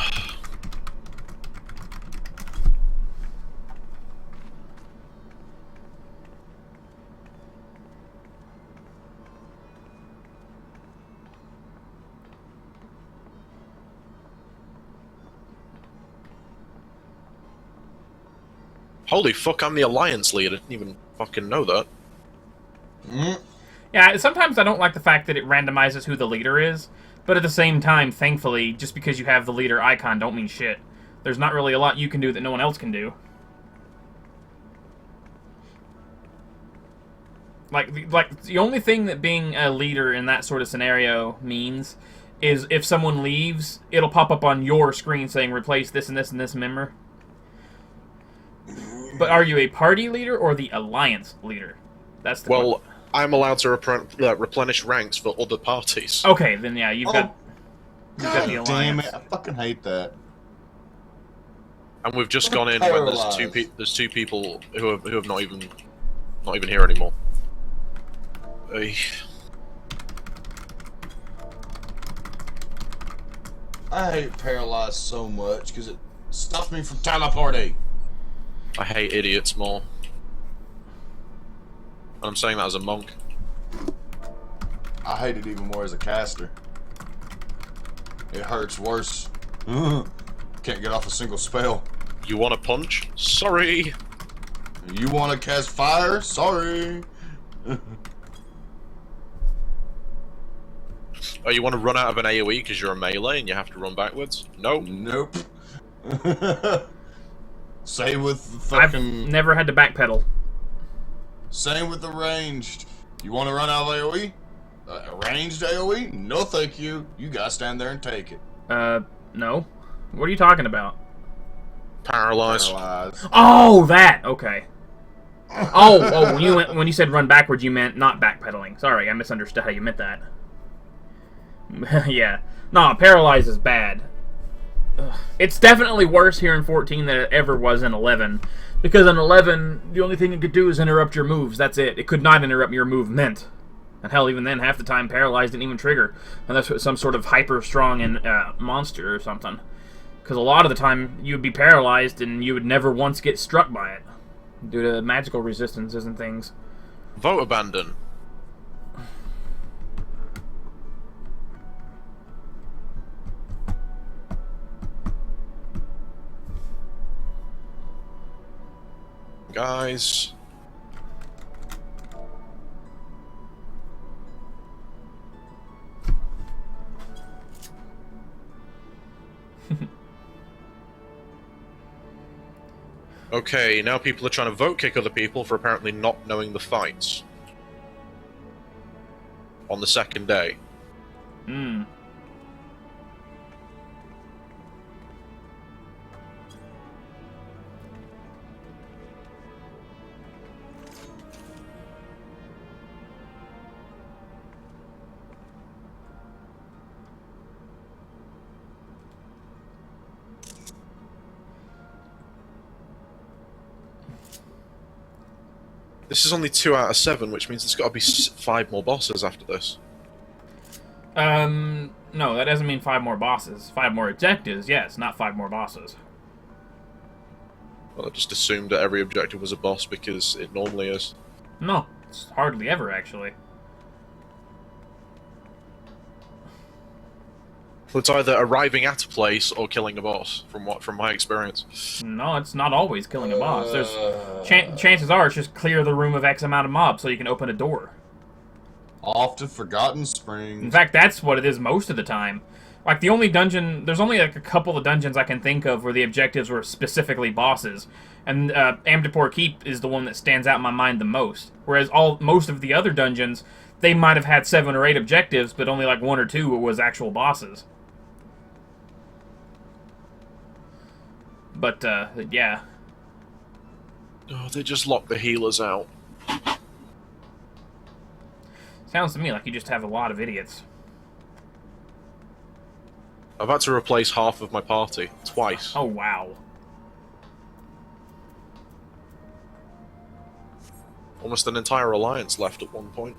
Holy fuck, I'm the Alliance leader. I didn't even fucking know that. Yeah, sometimes I don't like the fact that it randomizes who the leader is, but at the same time, thankfully, just because you have the leader icon don't mean shit. There's not really a lot you can do that no one else can do. Like the only thing that being a leader in that sort of scenario means is if someone leaves, it'll pop up on your screen saying replace this and this and this member. But are you a party leader or the Alliance leader? That's the question. I'm allowed to replenish ranks for other parties. Okay, then yeah, you've got the Alliance. Damn it! I fucking hate that. And we've just gone in when there's two people who have not even here anymore. I hate paralyzed so much because it stops me from teleporting. I hate idiots more. And I'm saying that as a monk. I hate it even more as a caster. It hurts worse. Can't get off a single spell. You want to punch? Sorry. You want to cast fire? Sorry. Oh, you want to run out of an AoE because you're a melee and you have to run backwards? No. Nope. Same with fucking... I've never had to backpedal. Same with the ranged. You want to run out of AoE? Ranged AoE? No thank you. You gotta stand there and take it. No. What are you talking about? Paralyzed. Oh, that! Okay. When you said run backwards, you meant not backpedaling. Sorry, I misunderstood how you meant that. Yeah. No, paralyzed is bad. Ugh. It's definitely worse here in 14 than it ever was in 11. Because in 11, the only thing it could do is interrupt your moves. That's it. It could not interrupt your movement. And hell, even then, half the time, paralyzed didn't even trigger. Unless it was some sort of hyper-strong monster or something. Because a lot of the time, you would be paralyzed and you would never once get struck by it. Due to magical resistances and things. Vote abandon. Guys. Okay, now people are trying to vote kick other people for apparently not knowing the fights. On the second day. Hmm. This is only 2 out of 7, which means there's got to be 5 more bosses after this. No, that doesn't mean 5 more bosses. 5 more objectives, yes, not 5 more bosses. Well, I just assumed that every objective was a boss because it normally is. No, it's hardly ever, actually. It's either arriving at a place or killing a boss, from my experience. No, it's not always killing a boss. There's chances are it's just clear the room of X amount of mobs so you can open a door. Off to Forgotten Springs. In fact, that's what it is most of the time. Like, the only dungeon... There's only, like, a couple of dungeons I can think of where the objectives were specifically bosses. And, Amdapor Keep is the one that stands out in my mind the most. Whereas most of the other dungeons, they might have had 7 or 8 objectives, but only, like, 1 or 2 was actual bosses. But, yeah. Oh, they just locked the healers out. Sounds to me like you just have a lot of idiots. I've had to replace half of my party, twice. Oh, wow. Almost an entire alliance left at one point.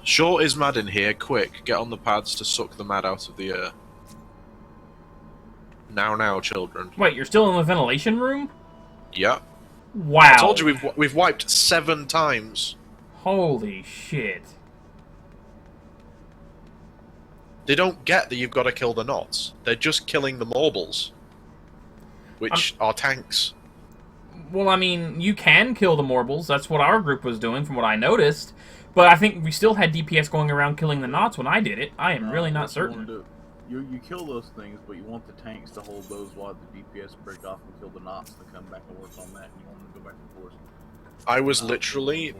Sure is Maiden here, quick, get on the pads to suck the mad out of the air. Now, children. Wait, you're still in the ventilation room? Yeah. Wow. I told you we've wiped 7 times. Holy shit. They don't get that you've got to kill the knots. They're just killing the marbles. Which are tanks. Well, I mean, you can kill the Morbles. That's what our group was doing, from what I noticed. But I think we still had DPS going around killing the knots when I did it. I am really not certain. You kill those things, but you want the tanks to hold those while the DPS break off and kill the knots to come back and work on that. And you want them to go back and forth. I was literally...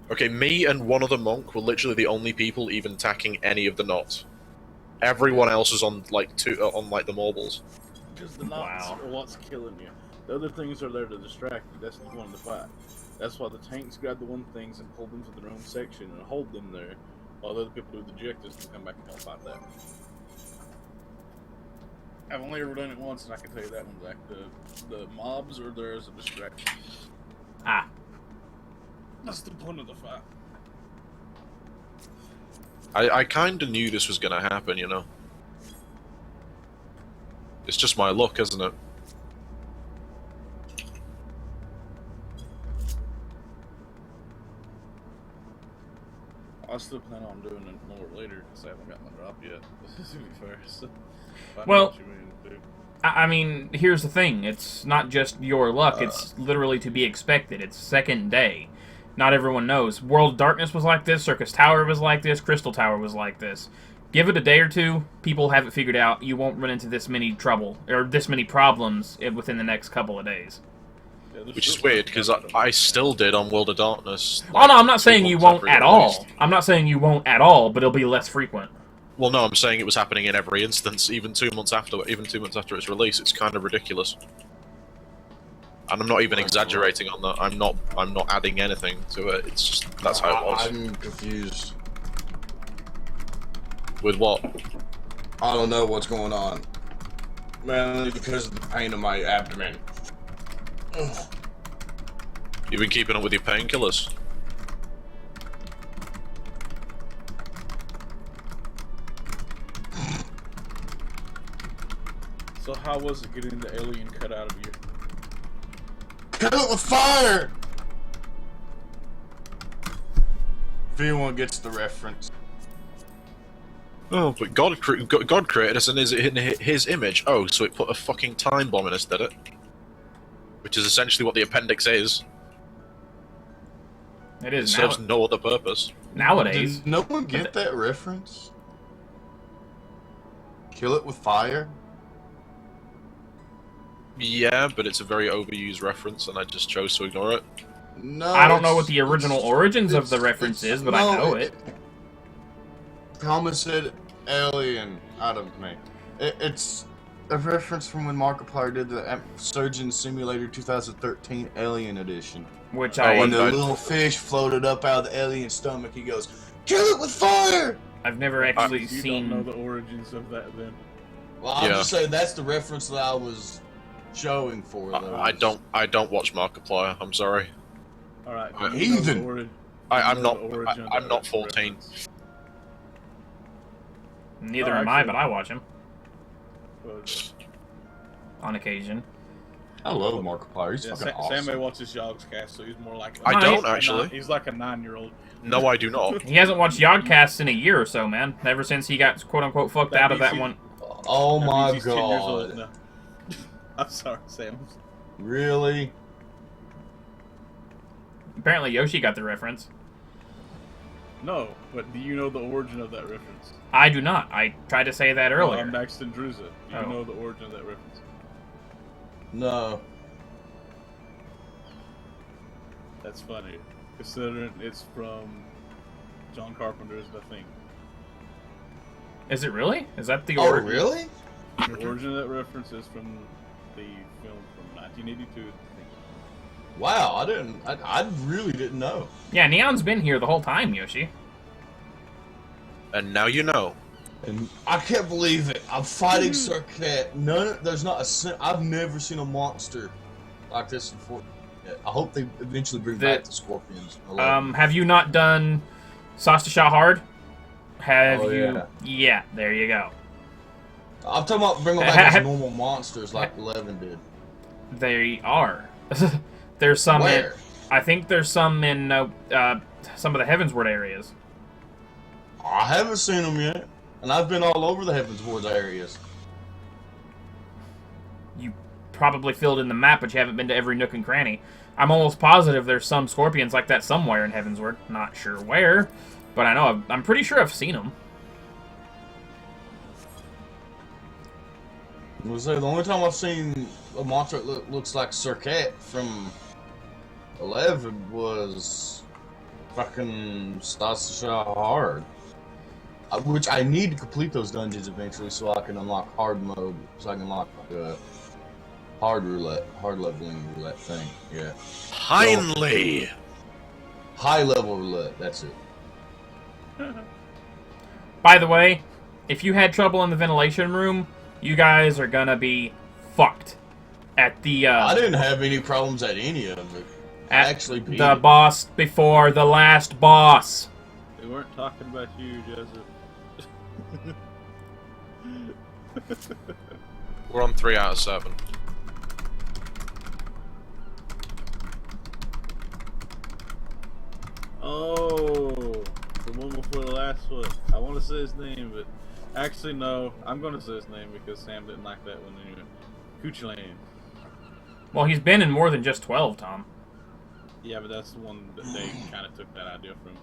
Okay, me and one other monk were literally the only people even attacking any of the knots. Everyone else was on like the marbles. Because the knots are what's killing you. The other things are there to distract you. That's the point of the fight. That's why the tanks grab the one things and pull them to their own section and hold them there, while the other people with objectives can come back and help fight that. I've only ever done it once, and I can tell you that one's like the mobs are there as a distraction. Ah. That's the point of the fight. I kind of knew this was going to happen, you know. It's just my luck, isn't it? I still plan on doing it more later because I haven't got my drop yet. To be fair, so well, I mean, here's the thing: it's not just your luck; it's literally to be expected. It's second day. Not everyone knows. World of Darkness was like this. Circus Tower was like this. Crystal Tower was like this. Give it a day or two, people have it figured out. You won't run into this many trouble or this many problems within the next couple of days. Which is weird, because I still did on World of Darkness. Like, oh no, I'm not saying you won't at all. I'm not saying you won't at all, but it'll be less frequent. Well, no, I'm saying it was happening in every instance, even 2 months after its release. It's kind of ridiculous. And I'm not even exaggerating on that. I'm not adding anything to it. It's just that's how it was. I'm confused. With what? I don't know what's going on. Mainly because of the pain in my abdomen. Ugh. You've been keeping up with your painkillers. So how was it getting the alien cut out of you? Cut it with fire! If anyone gets the reference. Oh, but God created us in his image. Oh, so it put a fucking time bomb in us, did it? Which is essentially what the appendix is. It is. It serves no other purpose. Nowadays. Did no one get that reference? Kill it with fire? Yeah, but it's a very overused reference, and I just chose to ignore it. No. I don't know what the original origins of the reference is, but I know it. Thomas said alien out of me. It's a reference from when Markiplier did the Surgeon Simulator 2013 Alien Edition. Which When the little fish floated up out of the alien stomach, he goes, "Kill it with fire!" I've never actually You seen... don't know the origins of that, then? Well, I'm just saying that's the reference that I was showing for. I don't watch Markiplier. I'm sorry. All right. Heathen. I'm not 14. Neither am I, but I watch him. On occasion. I love Markiplier. He's fucking awesome. Sam may watches Yogscast, so he's more like... I don't, actually. He's like a 9-year-old. No, I do not. He hasn't watched Yogcasts in a year or so, man. Ever since he got quote-unquote fucked out of that one. Oh my he's 10 years old god. now. I'm sorry, Sam. Really? Apparently Yoshi got the reference. No, but do you know the origin of that reference? I do not. I tried to say that No, earlier. I'm Maxton Druza. Do you Oh. know the origin of that reference? No. That's funny, considering it's from John Carpenter's The Thing. Is it really? Is that the Oh, origin? really? The origin of that reference is from the film from 1982. The Thing. Wow, I really didn't know. Yeah, Neon's been here the whole time, Yoshi. And now you know. And I can't believe it. I'm fighting Circat. There's not a. I've never seen a monster like this before. I hope they eventually bring back the Scorpions. Have you not done Sauce to Shot Hard? Have Oh, you? yeah. Yeah, there you go. I'm talking about bringing back those normal monsters like 11 did. They are. There's some. Where? I think there's some in some of the Heavensward areas. I haven't seen them yet, and I've been all over the Heavensward areas. You probably filled in the map, but you haven't been to every nook and cranny. I'm almost positive there's some Scorpions like that somewhere in Heavensward. Not sure where, but I know I'm pretty sure I've seen them. I was say the only time I've seen a monster that looks like Circat from 11 was fucking Stasha Hard. Which I need to complete those dungeons eventually so I can unlock hard mode, so I can unlock hard leveling roulette thing. Yeah. Heinley. High level roulette. That's it. By the way, if you had trouble in the ventilation room, you guys are gonna be fucked. At the I didn't have any problems at any of it. at Actually, beat the it. boss before the last boss. They weren't talking about you, Joseph. We're on 3 out of 7. Oh, the one before the last one. I want to say his name, but actually no. I'm going to say his name because Sam didn't like that one anyway. Kuchelane. Well, he's been in more than just 12, Tom. Yeah, but that's the one that they kind of took that idea from.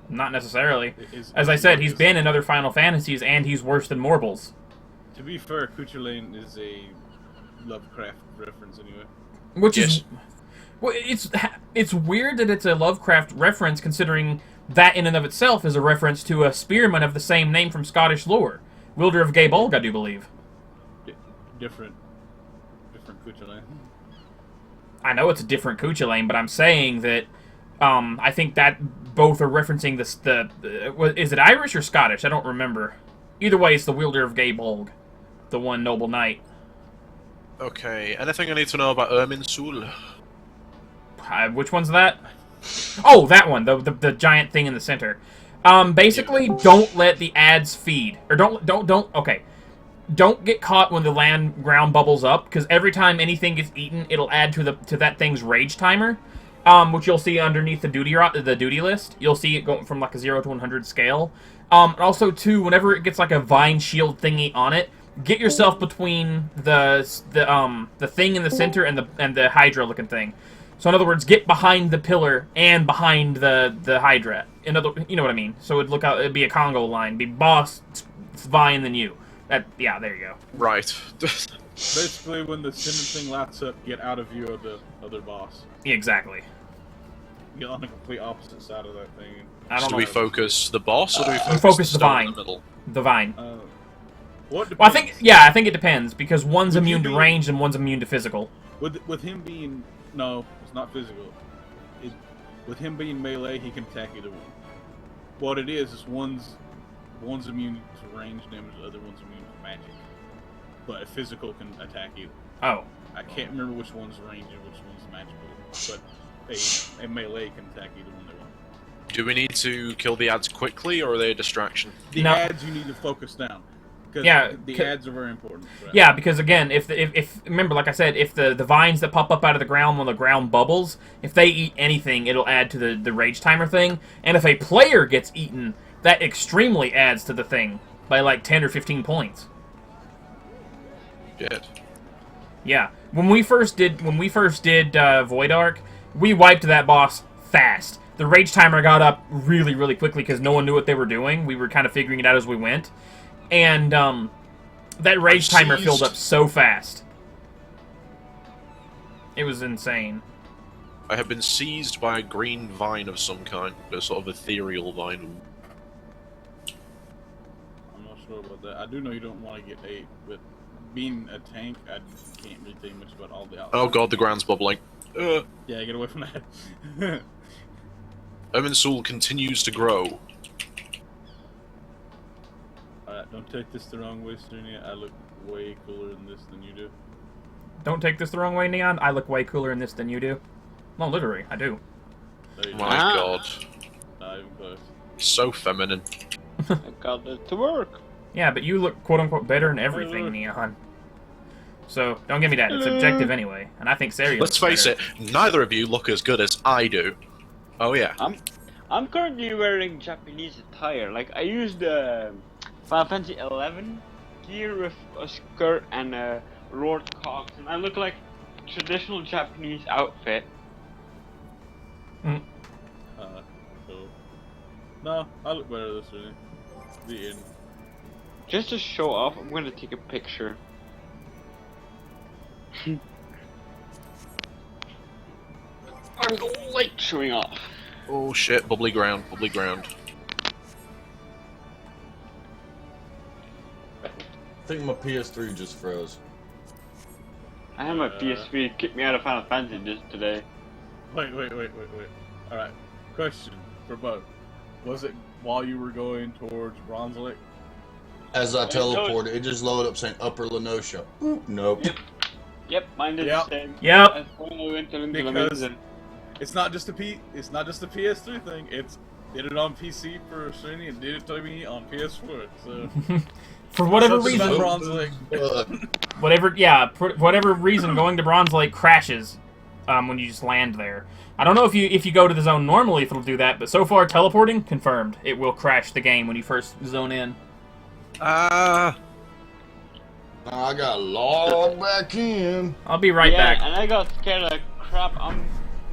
Not necessarily. As I said, he's been in other Final Fantasies, and he's worse than Morbles. To be fair, Kuchelane is a Lovecraft reference anyway. Which is... Well, it's weird that it's a Lovecraft reference, considering that in and of itself is a reference to a spearman of the same name from Scottish lore. Wielder of Gaebolg, I do believe. Different Kuchelane. I know it's a different Kuchelane, but I'm saying that I think that both are referencing is it Irish or Scottish? I don't remember. Either way, it's the Wielder of Gaebolg, the one noble knight. Okay, anything I need to know about Irminsul? Which one's that? Oh, that one, the giant thing in the center. Basically, don't let the ads feed, or okay. Don't get caught when the ground bubbles up, because every time anything gets eaten, it'll add to that thing's rage timer, which you'll see underneath the duty list. You'll see it going from like a 0 to 100 scale. Also, too, whenever it gets like a vine shield thingy on it, get yourself between the thing in the center and the Hydra looking thing. So in other words, get behind the pillar and behind the Hydra. You know what I mean? So it'd be a Congo line, be boss, Vine, then you. Yeah, there you go. Right. Basically, when the sentencing lights up, get out of view of the other boss. Exactly. Get on the complete opposite side of that thing. I don't So do know. we focus the boss, or do we We focus, focus the the stone vine. in the middle? The vine. What depends. Well, I think it depends because one's Would immune you to be- range and one's immune to physical. With him being no, it's not physical. With him being melee, he can attack either one. What it is one's immune to range damage, the other one's immune to magic. But a physical can attack either. Oh. I can't remember which one's range and which one's magical, but a melee can attack either one they want. Do we need to kill the ads quickly, or are they a distraction? The No. ads you need to focus down. Because Yeah, the ads are very important. Right? Yeah, because again, if remember, like I said, if the vines that pop up out of the ground when the ground bubbles, if they eat anything, it'll add to the rage timer thing. And if a player gets eaten, that extremely adds to the thing by like 10 or 15 points. Shit. Yeah, when we first did Void Ark, we wiped that boss fast. The rage timer got up really, really quickly because no one knew what they were doing. We were kind of figuring it out as we went. And that rage timer filled up so fast. It was insane. I have been seized by a green vine of some kind, a sort of ethereal vine. I'm not sure about that. I do know you don't want to get ate, but being a tank, I can't really tell you much about all the outside. Oh god, the ground's bubbling. Yeah, get away from that. Eminsul continues to grow. Alright, don't take this the wrong way, Sternia. I look way cooler in this than you do. Don't take this the wrong way, Neon. I look way cooler in this than you do. No, literally, I do. There you My go. god. Not even close. So feminine. I got it to work. Yeah, but you look quote-unquote better in everything, Neon. So, don't give me that. It's objective anyway. And I think Sari Let's face it, neither of you look as good as I do. Oh yeah. I'm currently wearing Japanese attire. Like I used the Final Fantasy XI gear with a skirt and a Lord Cox, and I look like traditional Japanese outfit. So. No, I look better this way. The end. Just to show off, I'm gonna take a picture. I'm like showing off. Oh shit, bubbly ground, bubbly ground. I think my PS3 just froze. I had my PS3 kick me out of Final Fantasy just today. Wait. Alright, question for both. Was it while you were going towards Bronze Lake? As I teleported, it just loaded up saying Upper Lenosha. Boop, nope. Yep, mine did Yep. the same. Yep. I finally went to Because Maiden. it's not just a PS3 thing. It did it on PC for Sony and did it to me on PS4. So For whatever something about reason, Bronze Lake. whatever reason, going to Bronze Lake crashes when you just land there. I don't know if you go to the zone normally if it'll do that, but so far teleporting confirmed. It will crash the game when you first zone in. I got logged back in. I'll be right back. And I got scared like crap. I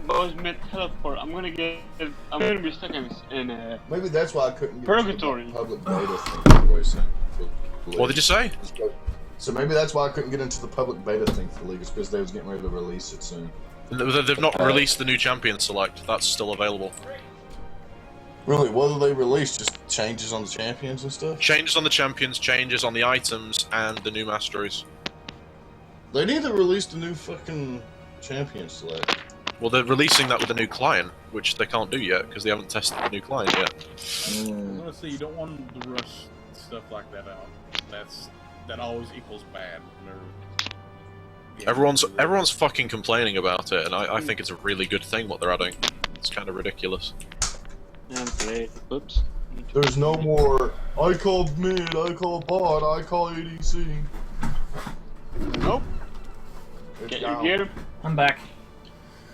was mid teleport. I'm gonna be stuck in Maybe that's why I couldn't get Purgatory. into the public beta thing. For League. What did you say? So maybe that's why I couldn't get into the public beta thing for League, is because they was getting ready to release it soon. They've not released the new champion select. That's still available. Really, what do they release? Just changes on the champions and stuff? Changes on the champions, changes on the items, and the new masteries. They need to release the new fucking champion select. Well, they're releasing that with a new client, which they can't do yet because they haven't tested the new client yet. Honestly, you don't want to rush stuff like that out. That always equals bad. Everyone's fucking complaining about it, and I think it's a really good thing what they're adding. It's kind of ridiculous. Oops. There's no more, I call mid, I call bot, I call ADC. Nope. It's Get down. your gear. I'm back.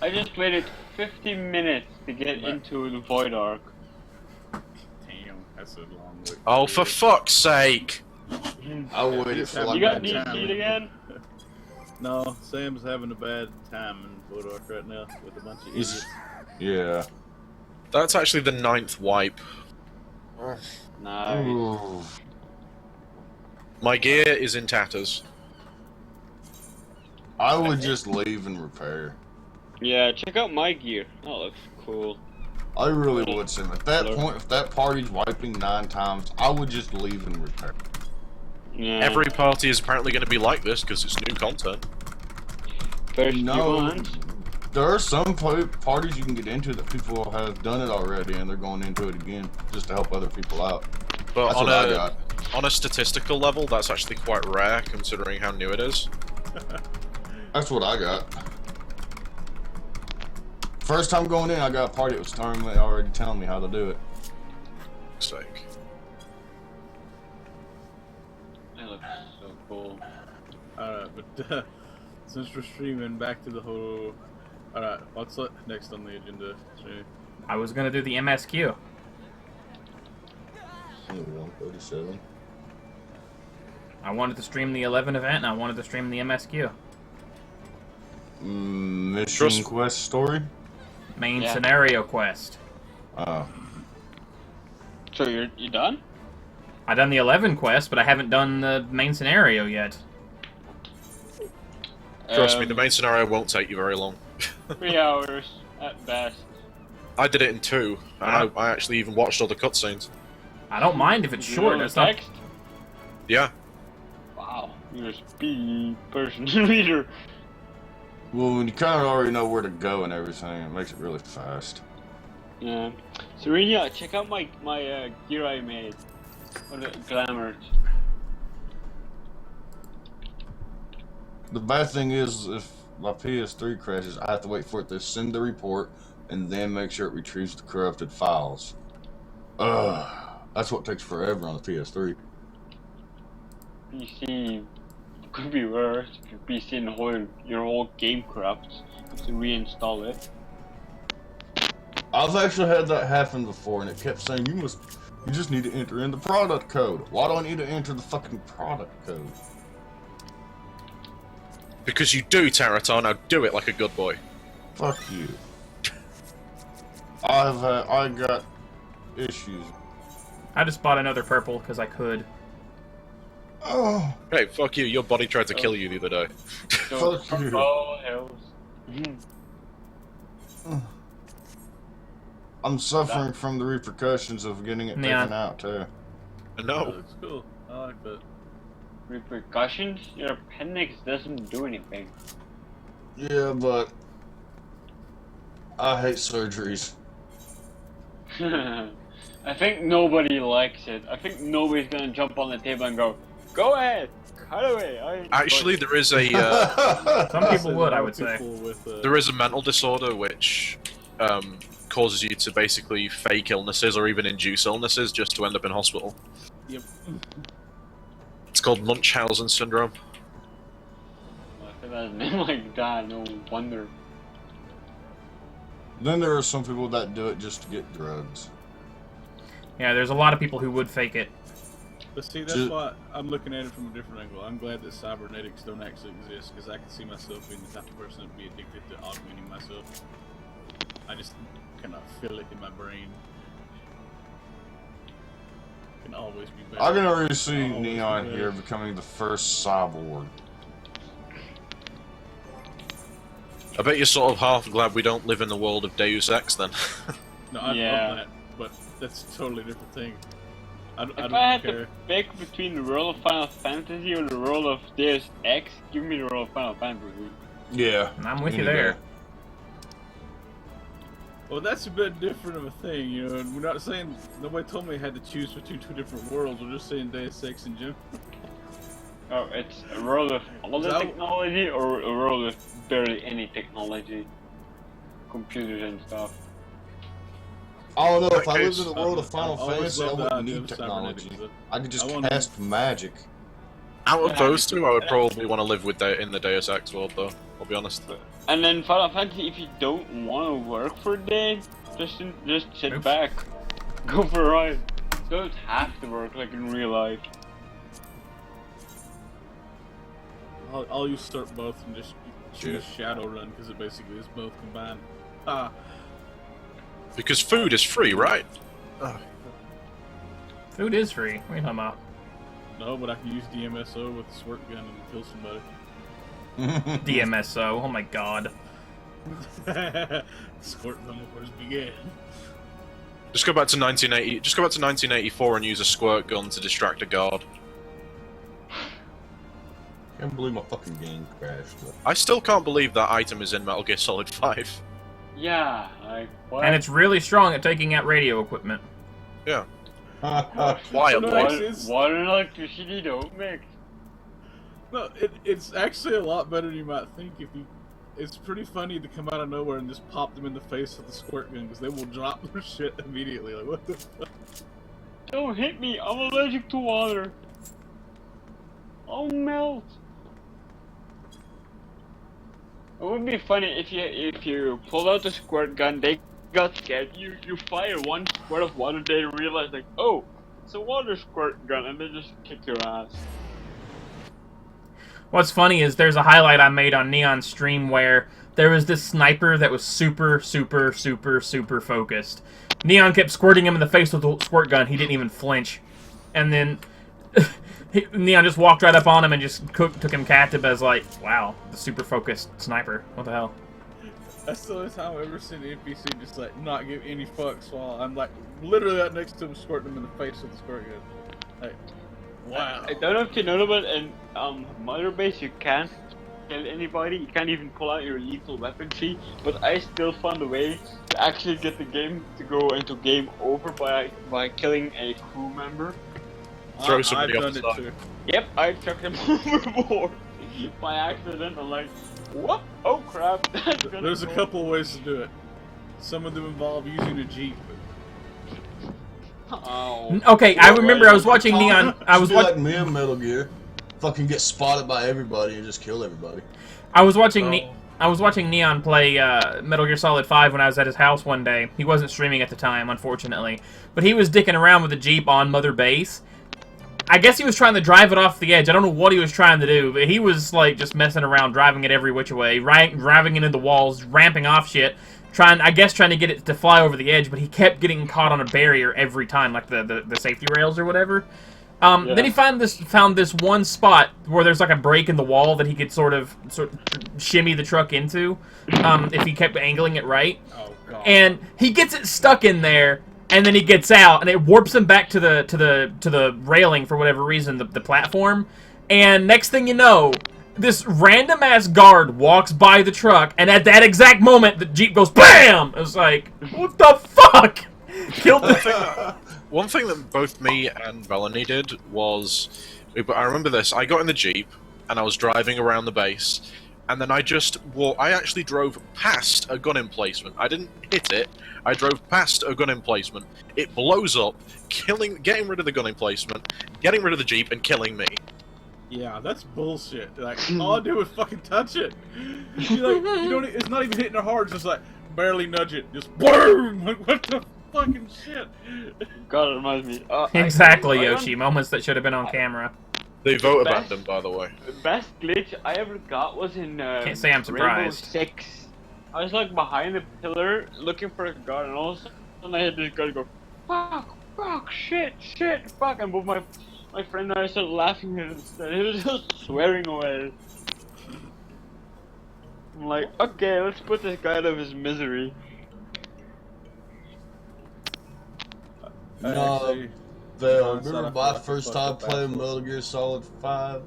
I just waited 50 minutes to get into the Void Ark. Damn, that's a long way. Oh, for fuck's sake! I waited for like You got that time. DC'd again? No, Sam's having a bad time in Void Ark right now with a bunch of idiots. Yeah. That's actually the 9th wipe. Nice. Ooh. My gear is in tatters. I would just leave and repair. Yeah, check out my gear. That looks cool. I really would, Sim. At that point, if that party's wiping 9 times, I would just leave and repair. Yeah. Every party is apparently going to be like this because it's new content. First No, few ones. there are some parties you can get into that people have done it already, and they're going into it again just to help other people out. But That's on what I got. on a statistical level, that's actually quite rare considering how new it is. That's what I got. First time going in, I got a party that was already telling me how to do it. Mistake. That looks so cool. Alright, but since we're streaming, back to the whole... Alright, what's next on the agenda? I was gonna do the MSQ. 137. I wanted to stream the 11 event, and I wanted to stream the MSQ. Mission quest story? Main scenario quest. Oh. So you done? I done the 11 quest, but I haven't done the main scenario yet. Trust me, the main scenario won't take you very long. 3 hours at best. I did it in 2, and I actually even watched all the cutscenes. I don't mind if it's short. It's not. Text? Yeah. Wow, you're a speedy person reader. Well, when you kind of already know where to go and everything, it makes it really fast. Yeah. Serena, check out my gear I made. What the glamour. The bad thing is, if my PS3 crashes, I have to wait for it to send the report and then make sure it retrieves the corrupted files. That's what takes forever on the PS3. PC could be worse. If your PC and your whole game corrupts, you have to reinstall it. I've actually had that happen before, and it kept saying, you just need to enter in the product code. Why do I need to enter the fucking product code? Because you do, Taratar, now do it like a good boy. Fuck you. I got issues. I just bought another purple because I could. Oh. Hey, fuck you, your body tried to kill you the other day. So, Fuck you. oh, hells. I'm suffering from the repercussions of getting it taken out, too. No. Looks cool. I like that. Repercussions? Your appendix doesn't do anything. Yeah, but I hate surgeries. I think nobody likes it. I think nobody's gonna jump on the table and go ahead, cut away. Actually, there is a Some people would, I would say. there is a mental disorder which causes you to basically fake illnesses or even induce illnesses just to end up in hospital. Yep. It's called Munchausen syndrome. I feel that's name like that. No wonder. Then there are some people that do it just to get drugs. Yeah, there's a lot of people who would fake it. But see, that's why I'm looking at it from a different angle. I'm glad that cybernetics don't actually exist, because I can see myself being the type of person to be addicted to augmenting myself. I just kind of feel it in my brain. Can always be better. I can already see Neon here becoming the first cyborg. I bet you're sort of half glad we don't live in the world of Deus Ex then. No, I love that, but that's a totally different thing. I If don't I had care. to pick between the world of Final Fantasy or the world of Deus Ex, give me the world of Final Fantasy. Yeah. I'm with you there. Well, that's a bit different of a thing, you know, and we're not saying, nobody told me I had to choose between two different worlds, we're just saying Deus Ex in general. Oh, it's a world of all the technology or a world with barely any technology? Computers and stuff. I don't know, if I lived in the world of Final Fantasy, I loved the wouldn't idea need of technology. cybernetics, I could just wanna- cast magic. Out of those two, I would probably want to live with in the Deus Ex world, though. I'll be honest. And then Final Fantasy, if you don't want to work for a day, just sit back, go for a ride. You don't have to work like in real life. I'll use start both and just choose Shadowrun, because it basically is both combined. Because food is free, right? Food is free. What are you talking about? No, but I can use DMSO with a squirt gun and kill somebody. DMSO. Oh my god. Squirt gun first began. Just go back to 1980. Just go back to 1984 and use a squirt gun to distract a guard. Can't believe my fucking game crashed. I still can't believe that item is in Metal Gear Solid 5. Yeah, like, what? And it's really strong at taking out radio equipment. Yeah. Why? Water and electricity don't mix. No, it's actually a lot better than you might think. It's pretty funny to come out of nowhere and just pop them in the face with the squirt gun because they will drop their shit immediately. Like, what the fuck? Don't hit me! I'm allergic to water. I'll melt. It would be funny if you pulled out the squirt gun, they got scared, you fire one squirt of water, they realize like, oh, it's a water squirt gun, and they just kick your ass. What's funny is there's a highlight I made on Neon's stream where there was this sniper that was super focused. Neon kept squirting him in the face with the squirt gun, he didn't even flinch. And then Neon just walked right up on him and just took him captive as like, wow, the super focused sniper. What the hell? That's the only time I've ever seen an NPC just like not give any fucks while I'm like literally right next to him squirting him in the face with the squirt gun. Like, wow. I don't know if you know, but in Mother Base you can't kill anybody, you can't even pull out your lethal weapon tree, but I still found a way to actually get the game to go into game over by killing a crew member. Throw somebody I've off done the it side. too. Yep, I chucked him overboard by accident. I'm like, whoop! Oh crap! That's gonna There's a go. couple of ways to do it. Some of them involve using a jeep. Oh. Okay, I remember I was watching Neon. I was like watching. me in Metal Gear. Fucking get spotted by everybody and just kill everybody. I was watching. I was watching Neon play Metal Gear Solid 5 when I was at his house one day. He wasn't streaming at the time, unfortunately, but he was dicking around with the Jeep on Mother Base. I guess he was trying to drive it off the edge. I don't know what he was trying to do, but he was like just messing around, driving it every which way, driving it into walls, ramping off shit, trying to get it to fly over the edge. But he kept getting caught on a barrier every time, like the safety rails or whatever. Then he found this one spot where there's like a break in the wall that he could sort of shimmy the truck into, if he kept angling it right. Oh god. And he gets it stuck in there. And then he gets out, and it warps him back to the railing for whatever reason, the platform. And next thing you know, this random ass guard walks by the truck, and at that exact moment, the Jeep goes BAM! It's like, what the fuck? Killed the One thing that both me and Melanie did was, I remember this. I got in the Jeep and I was driving around the base, and then I actually drove past a gun emplacement. I didn't hit it. I drove past a gun emplacement. It blows up, getting rid of the gun emplacement, getting rid of the Jeep, and killing me. Yeah, that's bullshit. Like, all I do is fucking touch it. It's not even hitting it hard. It's just like barely nudge it. Just boom. Like, what the fucking shit? God, it reminds me. Exactly, Yoshi. Moments that should have been on camera. They vote abandoned, by the way. The best glitch I ever got was in Can't say I'm Rainbow surprised. 6. I was like behind a pillar looking for a guard, and all of a sudden I hit this guard and go, fuck, shit, fuck, and both my friend and I started laughing at him instead. He was just swearing away. I'm like, okay, let's put this guy out of his misery. No, remember my first time playing Metal Gear Solid 5?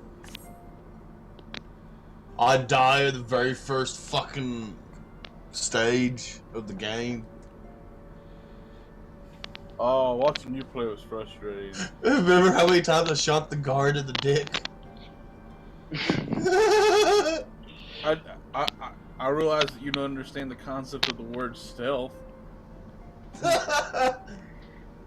I died at the very first fucking stage of the game. Oh, watching you play was frustrating. Remember how many times I shot the guard in the dick? I realize that you don't understand the concept of the word stealth.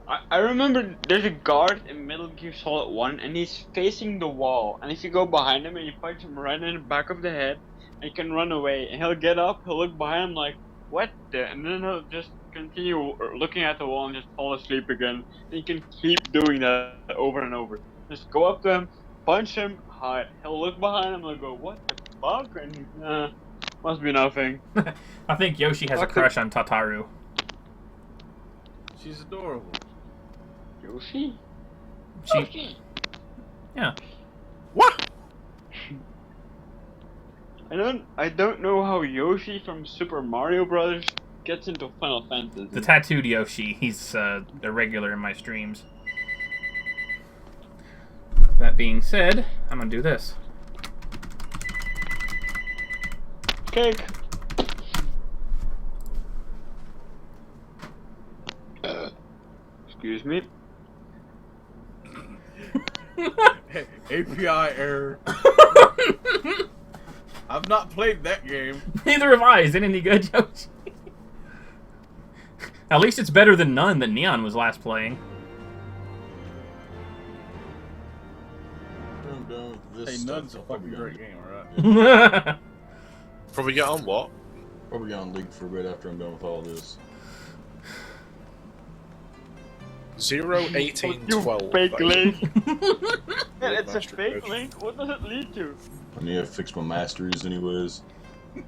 I remember there's a guard in Metal Gear Solid 1, and he's facing the wall, and if you go behind him and you punch him right in the back of the head, and you can run away, and he'll get up, he'll look behind him like, what the, and then he'll just continue looking at the wall and just fall asleep again, and you can keep doing that over and over. Just go up to him, punch him, hide, he'll look behind him and go, what the fuck, and must be nothing. I think Yoshi has a crush on Tataru. She's adorable. Yoshi? She Yeah. What? I don't know how Yoshi from Super Mario Brothers gets into Final Fantasy. The tattooed Yoshi. He's a regular in my streams. That being said, I'm gonna do this. Cake. Excuse me. API error. I've not played that game. Neither have I. Is it any good, Yoshi? At least it's better than none that Neon was last playing. I'm done with this Hey, stuff. Nun's a fucking great game, alright? Probably get on what? Probably get on League for a bit after I'm done with all this. 0, 18, You 12. fake link. Yeah, It's a master fake code. link. What does it lead to? I need to fix my masteries anyways.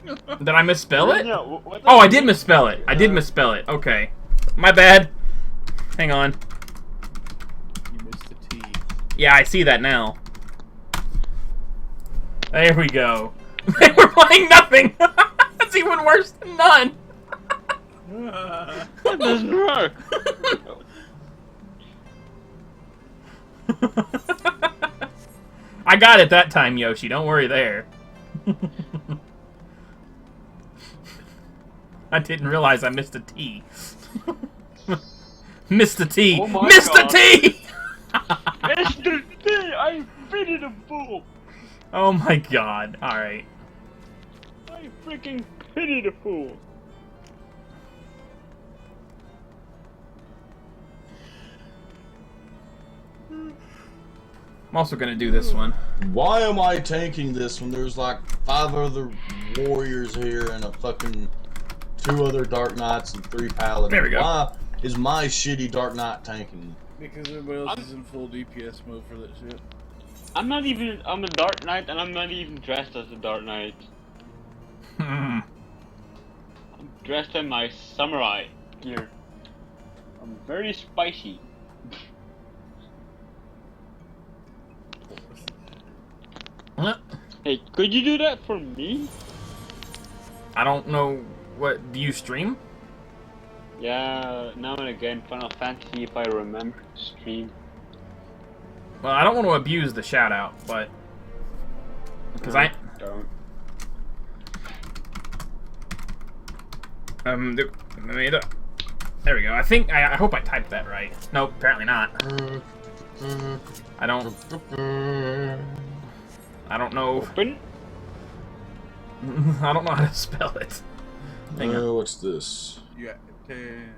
Did I misspell it? Yeah, what does Oh, I it did lead misspell it. I did misspell it. Okay. My bad. Hang on. You missed the T. Yeah, I see that now. There we go. We're playing nothing! That's even worse than none! That doesn't work. I got it that time, Yoshi. Don't worry there. I didn't realize I missed a T. Missed a T. Oh my Missed a God. T! Mr. T, I pitied a fool. Oh my god. Alright. I freaking pitied a fool. I'm also gonna do this one. Why am I tanking this when there's like 5 other warriors here and a fucking 2 other Dark Knights and 3 paladins? There we go. Why is my shitty Dark Knight tanking? Because everybody else is in full DPS mode for that shit. I'm a Dark Knight and I'm not even dressed as a Dark Knight. Hmm. I'm dressed in my samurai gear. I'm very spicy. Huh? Hey, could you do that for me? I don't know what. Do you stream? Yeah, now and again, Final Fantasy if I remember to stream. Well, I don't want to abuse the shout out, but. Because I. Don't. There we go. I think. I hope I typed that right. Nope, apparently not. I don't. I don't know. Open? I don't know how to spell it. Hang on. What's this? You got 10.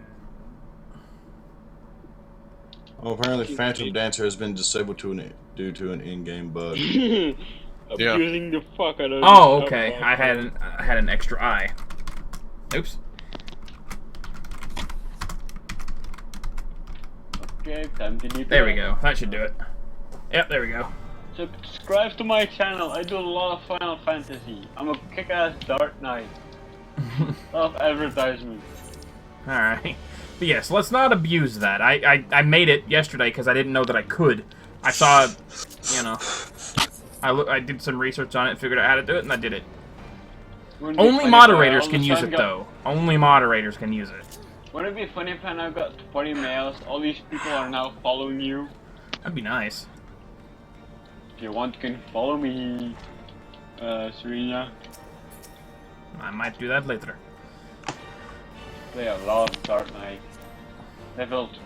Oh, apparently Phantom Dancer has been disabled due to an in-game bug. Abusing the fuck out of Oh, this okay. stuff. I had an extra eye. Oops. Okay, time to do There we go. That should do it. Yep, there we go. Subscribe to my channel. I do a lot of Final Fantasy. I'm a kick-ass Dark Knight. Lot of advertisement. Alright. But yes, let's not abuse that. I made it yesterday because I didn't know that I could. I saw, you know, I did some research on it, figured out how to do it, and I did it. Wouldn't it be Only funny if I moderators all can the use time it, though. Only moderators can use it. Wouldn't it be funny if I now got 40 mails? All these people are now following you. That'd be nice. If you want, you can follow me, Serena. I might do that later. Play a lot of Dark Knight. Leveled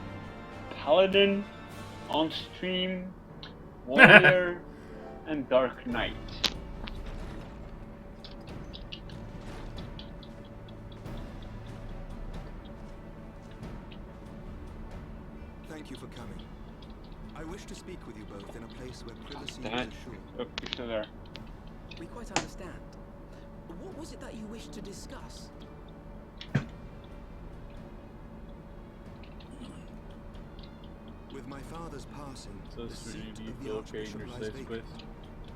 Paladin, on stream, Warrior, and Dark Knight. Thank you for coming. I wish to speak with you both in a place where privacy Damn is it. assured. Look, you're still there. We quite understand. What was it that you wished to discuss? With my father's passing, So, the Serena, seat do you of the feel okay in Archbishop your lies safe vacant. space?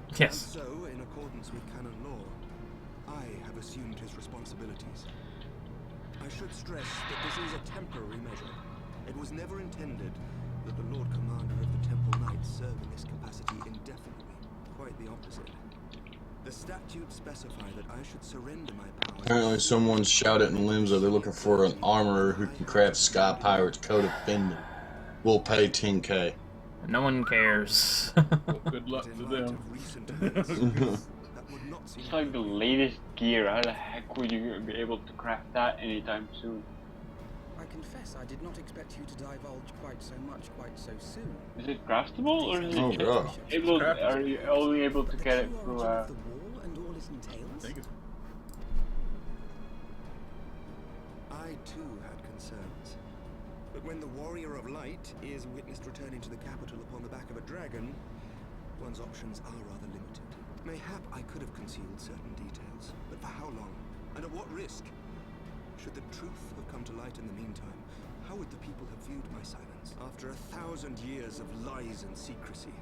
And Yes. so, in accordance with canon law, I have assumed his responsibilities. I should stress that this is a temporary measure. It was never intended that the Lord Commander of the Temple Knights serve in this capacity indefinitely. Quite the opposite. The statutes specify that I should surrender my powers. Apparently someone shouted in Limzo they're looking for an armorer who can craft Sky Pirate's Code of Fending. We'll pay 10K. No one cares. Well, good luck to them. It's like the latest gear. How the heck would you be able to craft that anytime soon? I confess I did not expect you to divulge quite so much quite so soon. Is it craftable, or is Oh, it God. able? Are you only able to get it through? The wall and all its entails? I too had concerns. But when the Warrior of Light is witnessed returning to the capital upon the back of a dragon, one's options are rather limited. Mayhap I could have concealed certain details, but for how long? And at what risk? Should the truth have come to light in the meantime, how would the people have viewed my silence? After 1,000 years of lies and secrecy,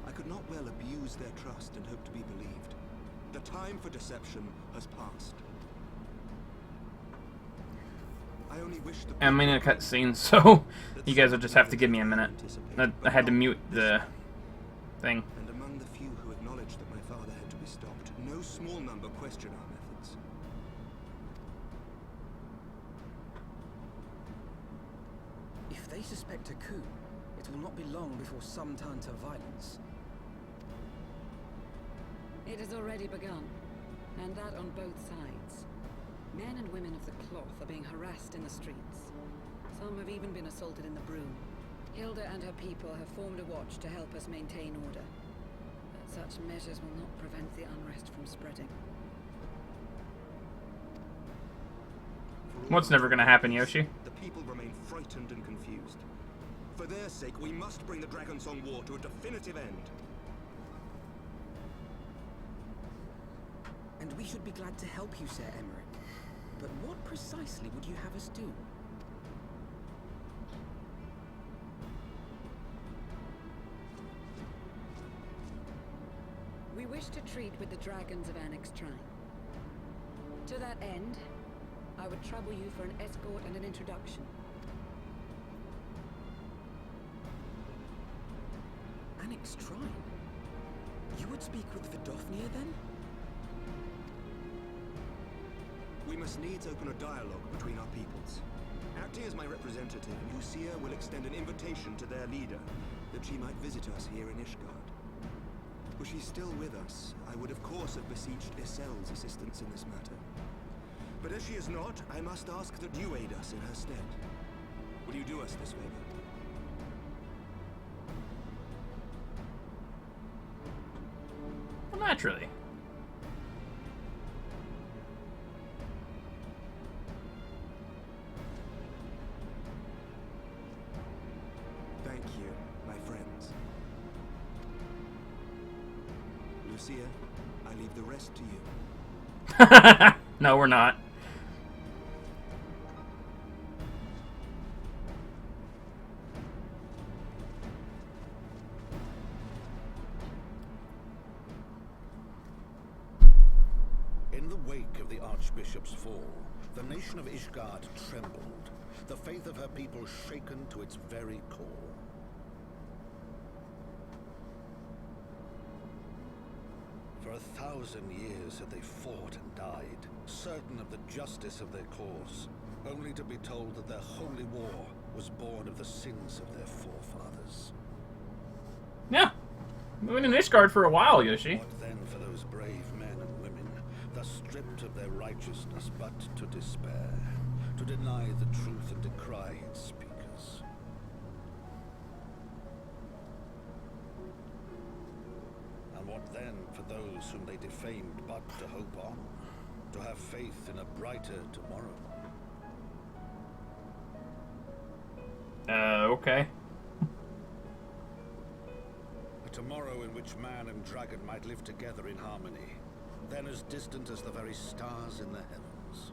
I could not well abuse their trust and hope to be believed. The time for deception has passed. I only wish the I'm in a cutscene, so you guys will just have to give me a minute. I had to mute the thing. And among the few who acknowledged that my father had to be stopped, no small number question our methods. If they suspect a coup, it will not be long before some turn to violence. It has already begun, and that on both sides. Men and women of the cloth are being harassed in the streets. Some have even been assaulted in the broom. Hilda and her people have formed a watch to help us maintain order. But such measures will not prevent the unrest from spreading. What's never gonna happen, Yoshi? The people remain frightened and confused. For their sake, we must bring the Dragonsong War to a definitive end. And we should be glad to help you, Sir Emmerich. But what precisely would you have us do? We wish to treat with the dragons of Annex Shrine. To that end, I would trouble you for an escort and an introduction. Annex Shrine? You would speak with Vidofnir then? We must needs open a dialogue between our peoples. Acting as my representative, Lucia will extend an invitation to their leader, that she might visit us here in Ishgard. Were she still with us, I would of course have beseeched Isel's assistance in this matter. But as she is not, I must ask that you aid us in her stead. Will you do us this favor? Well, naturally. Thank you, my friends. Lucia, I leave the rest to you. No, we're not. In the wake of the Archbishop's fall, the nation of Ishgard trembled, the faith of her people shaken to its very core. For 1,000 years had they fought and died, certain of the justice of their cause, only to be told that their holy war was born of the sins of their forefathers. Yeah. We've been in Ishgard for a while, Yoshi. What then for those brave men and women, thus stripped of their righteousness but to despair, to deny the truth and decry its speakers? And what then for those whom they defamed but to hope on, to have faith in a brighter tomorrow? Okay. A tomorrow in which man and dragon might live together in harmony, then as distant as the very stars in the heavens.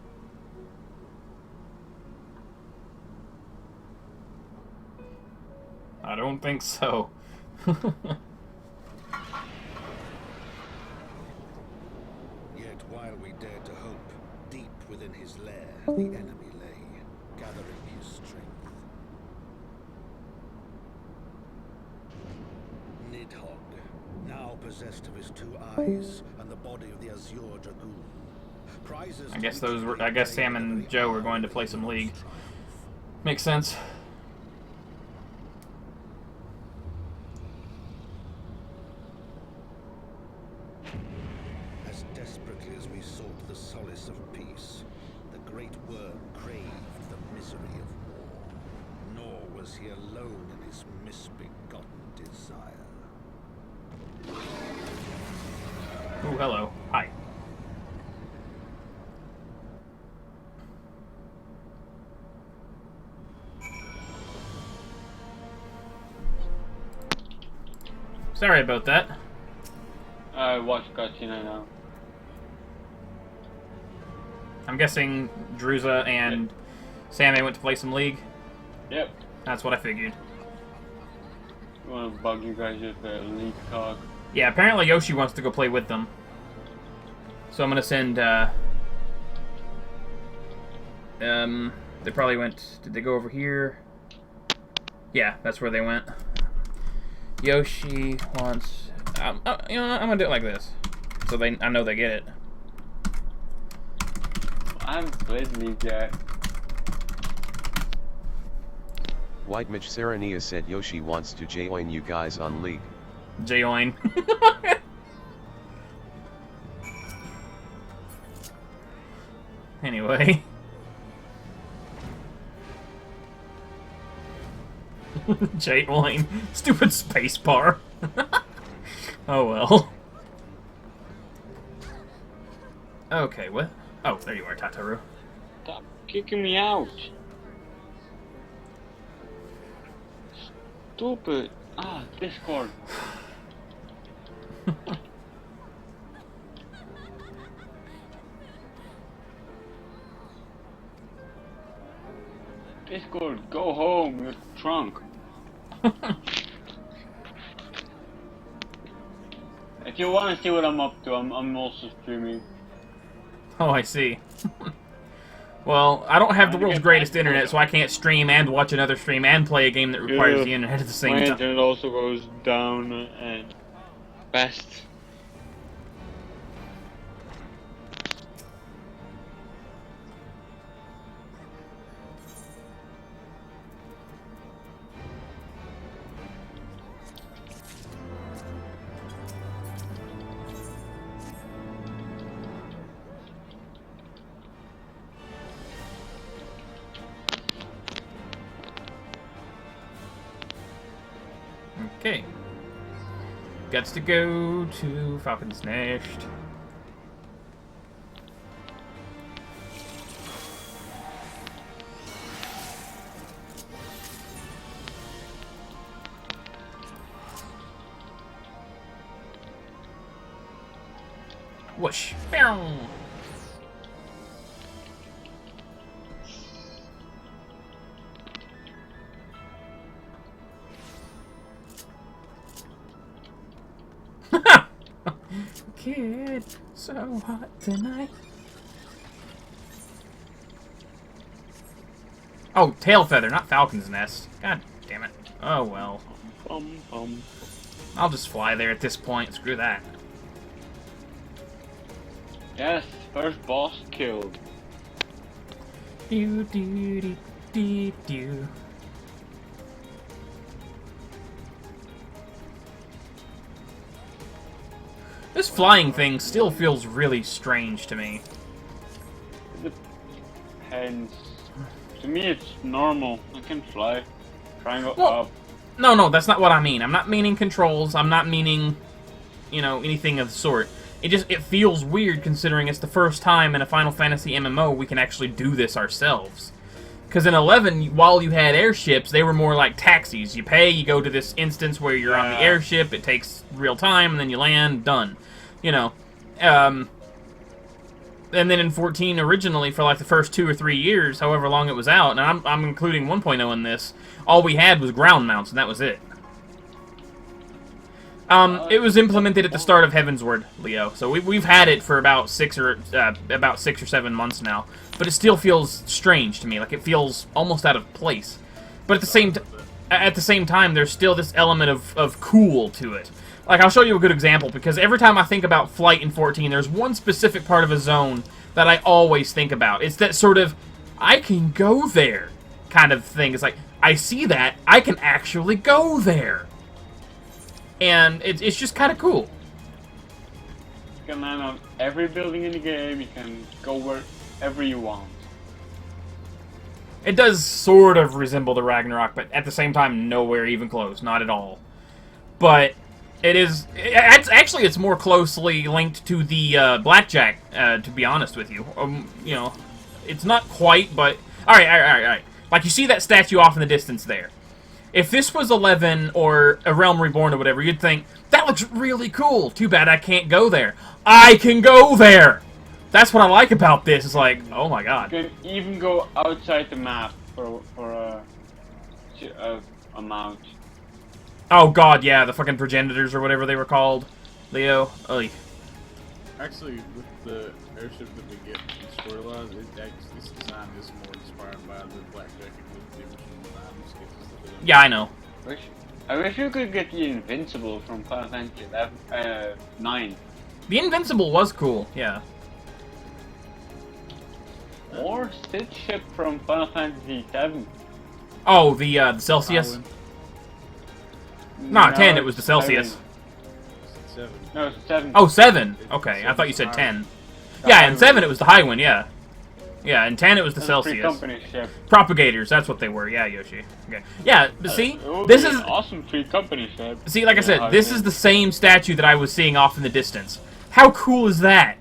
I don't think so. Yet while we dared to hope, deep within his lair, the enemy lay, gathering his strength. possessed of his 2 eyes and the body of the Azure Dragoon. Prizes I guess those were. I guess Sam and Joe were going to play some League. Makes sense. As desperately as we sought the solace of peace, the great worm craved the misery of war. Nor was he alone in his misbegotten desire. Ooh, hello. Hi. Sorry about that. I watched cutscene, I know. I'm guessing Druza and Sammy went to play some League. Yep. That's what I figured. I want to bug you guys with the League talk. Yeah, apparently Yoshi wants to go play with them. So I'm gonna send, they probably went, did they go over here? Yeah, that's where they went. Yoshi wants, you know, I'm gonna do it like this. So I know they get it. I haven't played League yet. White Mitch Serenia said Yoshi wants to join you guys on League. Join. Anyway. J-Line. Stupid space bar. Oh well. Okay, what? Oh, there you are, Tataru. Stop kicking me out. Stupid. Ah, Discord. Discord, go home, you're drunk. If you want to see what I'm up to, I'm also streaming. Oh, I see. Well, I don't have the world's greatest internet, so I can't stream and watch another stream and play a game that requires the internet at the same My time. internet also goes down and fast. Okay. Gets to go to Falcon's Nest. Whoosh. Bow. Kid, so hot tonight. Oh, tail feather, not Falcon's Nest. God damn it. Oh well. I'll just fly there at this point. Screw that. Yes, first boss killed. Do do do do do. This flying thing still feels really strange to me. And to me, it's normal. I can fly. Try and go Well, up. No, that's not what I mean. I'm not meaning controls. I'm not meaning, you know, anything of the sort. It feels weird considering it's the first time in a Final Fantasy MMO we can actually do this ourselves. Because in 11, while you had airships, they were more like taxis. You pay, you go to this instance where you're on the airship, it takes real time, and then you land, done. You know. And then in 14, originally, for like the first 2 or 3 years, however long it was out, and I'm including 1.0 in this, all we had was ground mounts, and that was it. It was implemented at the start of Heavensward, Leo. So we've had it for about 6 or 7 months now, but it still feels strange to me. Like it feels almost out of place. But at the same time, there's still this element of cool to it. Like, I'll show you a good example, because every time I think about Flight in 14, there's one specific part of a zone that I always think about. It's that sort of, I can go there kind of thing. It's like, I see that, I can actually go there. And it's just kind of cool. You can land on every building in the game, you can go wherever you want. It does sort of resemble the Ragnarok, but at the same time, nowhere even close. Not at all. But it is... Actually, it's more closely linked to the Blackjack, to be honest with you. You know, it's not quite, but... Alright. Like, you see that statue off in the distance there. If this was 11 or A Realm Reborn or whatever, you'd think, that looks really cool. Too bad I can't go there. I can go there! That's what I like about this. It's like, oh my god. You can even go outside the map for a mount. Oh god, yeah, the fucking progenitors or whatever they were called. Leo. Oy. Actually, with the airship that we get in storylines, this design is more inspired by the Blackjack and the original design sketches that they did. Yeah, I know. I wish you could get the Invincible from Final Fantasy 9. The Invincible was cool, yeah. Or Stitch ship from Final Fantasy 7. Oh, the Celsius? No, 10, it was the Celsius. 7. No, it's 7. Oh, 7! Okay, I thought you said 10. Yeah, in 7 it was the Highwind, yeah. Yeah, in 10 it was the Celsius. Company ship. Propagators, that's what they were, yeah, Yoshi. Okay. Yeah, but see, This this is... an awesome free company ship. See, like I said, this is the same statue that I was seeing off in the distance. How cool is that?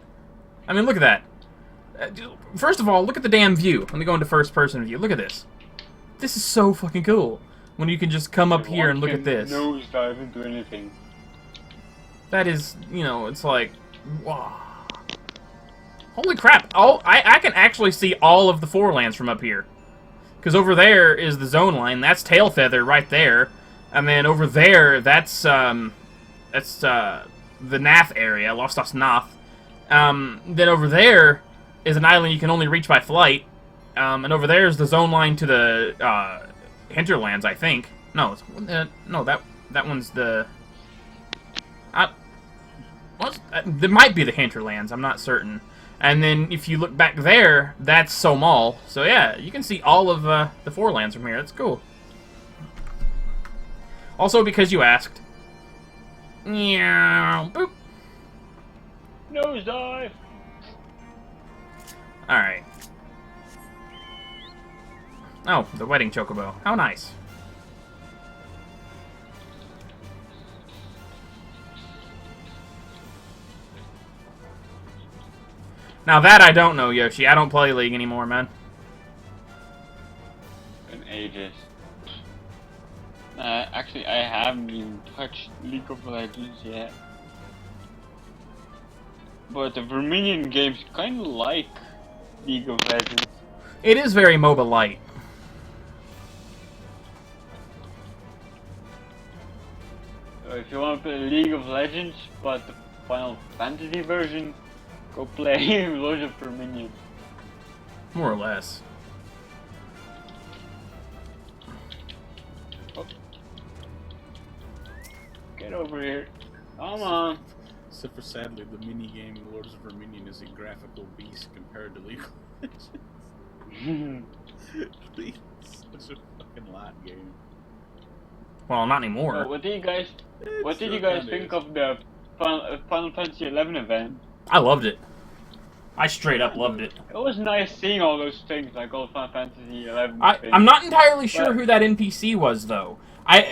I mean, look at that. First of all, look at the damn view. Let me go into first-person view. Look at this. This is so fucking cool. When you can just come up here and look at this. Nosedive into anything. That is, you know, it's like, wow. Holy crap. Oh, I can actually see all of the Forelands from up here. Because over there is the zone line. That's Tailfeather right there. And then over there, that's the Nath area, Lostas Nath. Then over there is an island you can only reach by flight. And over there is the zone line to the hinterlands, I think. No, no, that one's the... there might be the hinterlands, I'm not certain. And then if you look back there, that's Somal. So yeah, you can see all of the Forelands from here. That's cool. Also, because you asked. Meow, boop. Nosedive! Alright. Oh, the wedding chocobo. How nice. Now that I don't know, Yoshi. I don't play League anymore, man. In ages. Actually, I haven't even touched League of Legends yet. But the Verminion game's kind of like League of Legends. It is very MOBA light. So if you want to play League of Legends, but the Final Fantasy version, go play Lords of Verminion. More or less. Oh. Get over here. Come on. Except for sadly, the mini-game Lords of Verminion is a graphical beast compared to League of Legends. It's such a fucking light game. Well, not anymore. What did you guys think of the Final Fantasy 11 event? I loved it. I straight up loved it. It was nice seeing all those things, like all Final Fantasy 11 things. I'm not entirely sure who that NPC was, though.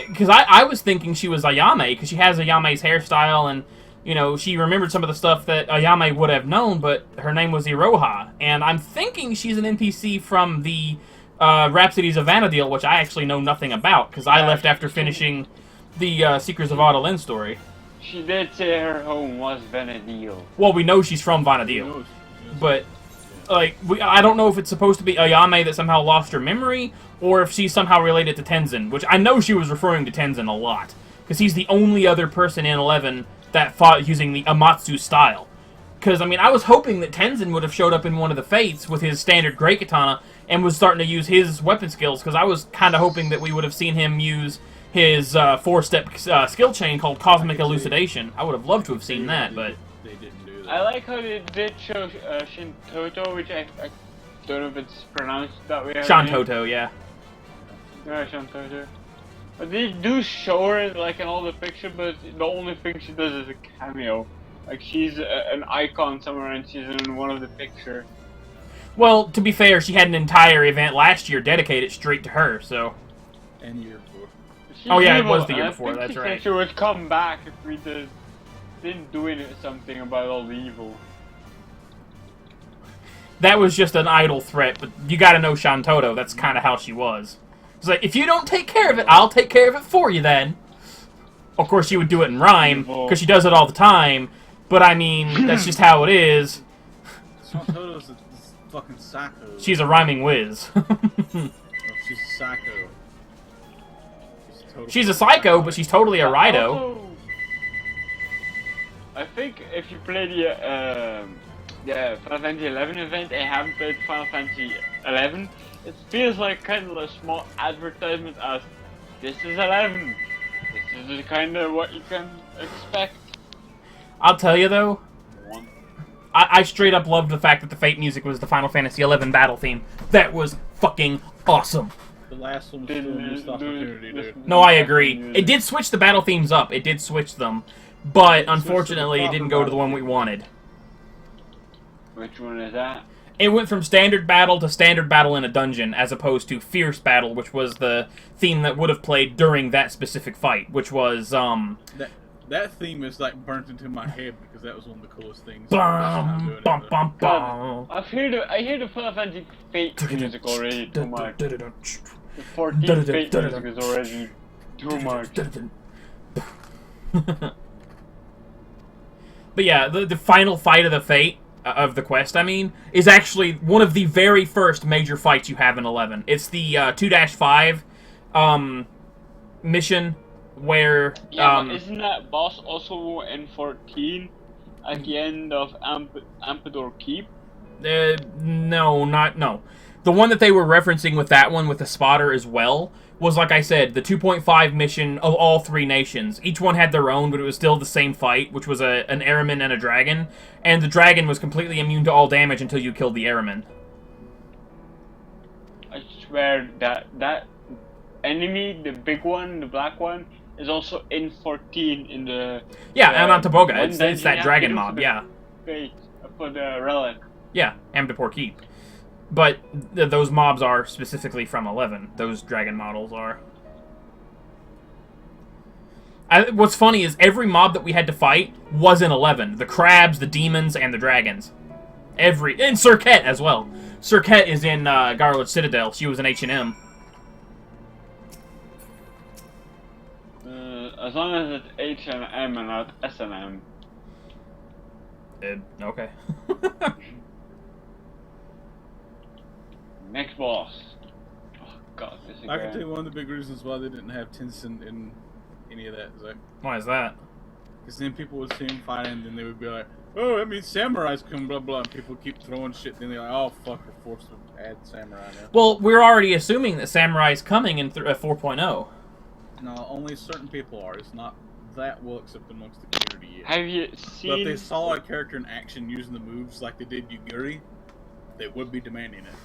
Because I was thinking she was Ayame, because she has Ayame's hairstyle, and, you know, she remembered some of the stuff that Ayame would have known, but her name was Iroha. And I'm thinking she's an NPC from the Rhapsodies of Vanadil, which I actually know nothing about, because I left after finishing the Seekers of Adalyn story. She did say her home was Vanadil. Well, we know she's from Vanadil. But, like, I don't know if it's supposed to be Ayame that somehow lost her memory, or if she's somehow related to Tenzin, which I know she was referring to Tenzin a lot, because he's the only other person in 11 that fought using the Amatsu style. Because, I mean, I was hoping that Tenzin would have showed up in one of the Fates with his standard Great Katana and was starting to use his weapon skills, because I was kind of hoping that we would have seen him use his 4-step skill chain called Cosmic Elucidation. I would have loved to have seen that, but They didn't do that. I like how they did show Shintoto, which I don't know if it's pronounced that way. Shantoto, yeah. Yeah, Shantoto. But they do show her like in all the picture, but the only thing she does is a cameo. Like she's an icon somewhere, and she's in one of the pictures. Well, to be fair, she had an entire event last year dedicated straight to her, so... And year before. Oh yeah, it was the year before, that's right. She would come back if we didn't do something about all the evil. That was just an idle threat, but you gotta know Shantoto, that's kind of how she was. It's like, if you don't take care of it, I'll take care of it for you then. Of course, she would do it in rhyme, because she does it all the time, but I mean, that's just how it is. Shantoto's a fucking psycho. She's a rhyming whiz. Oh, she's a psycho. She's a psycho, but she's totally a Rido. Also, I think if you play the Final Fantasy 11 event and haven't played Final Fantasy 11, it feels like kind of a small advertisement as this is 11. This is kind of what you can expect. I'll tell you though, I straight up loved the fact that the Fate music was the Final Fantasy 11 battle theme. That was fucking awesome. The last one was still a missed opportunity, dude. No, I agree. It did switch the battle themes up. It did switch them. But, unfortunately, it didn't go to the one we wanted. Which one is that? It went from standard battle to standard battle in a dungeon, as opposed to fierce battle, which was the theme that would have played during that specific fight, which was, That theme is, like, burnt into my head, because that was one of the coolest things. Bum, bum, bum, bum. I hear the Final Fantasy Fate music already too much. The 14th Fate music is already too much. But yeah, the final fight of the Fate, of the quest, I mean, is actually one of the very first major fights you have in 11. It's the 2-5 mission where... Yeah, but isn't that boss also in 14 at the end of Ampedor Keep? No. The one that they were referencing with that one, with the spotter as well, was, like I said, the 2.5 mission of all 3 nations. Each one had their own, but it was still the same fight, which was an airman and a dragon. And the dragon was completely immune to all damage until you killed the airman. I swear that enemy, the big one, the black one, is also in 14 in the... Yeah, and on Taboga. It's that dragon mob, yeah. Fate, for the relic. Yeah, Amdapor Keep. But those mobs are specifically from 11. Those dragon models are. What's funny is every mob that we had to fight was in 11. The crabs, the demons, and the dragons. And Serket as well. Serket is in Garwood Citadel. She was an H&M. As long as it's H&M and not S&M. Okay. Next boss. Oh god, this is I can tell you one of the big reasons why they didn't have Tencent in any of that, Zach. Why is that? Because then people would see him fighting, and then they would be like, oh, that means samurais come, blah, blah, and people keep throwing shit, then they're like, oh, fuck, we're forced to add samurai now. Well, we're already assuming that samurai's coming in 4.0. No, only certain people are. It's not that well accepted amongst the community yet. Have you seen... But if they saw a character in action using the moves like they did Yuguri, they would be demanding it.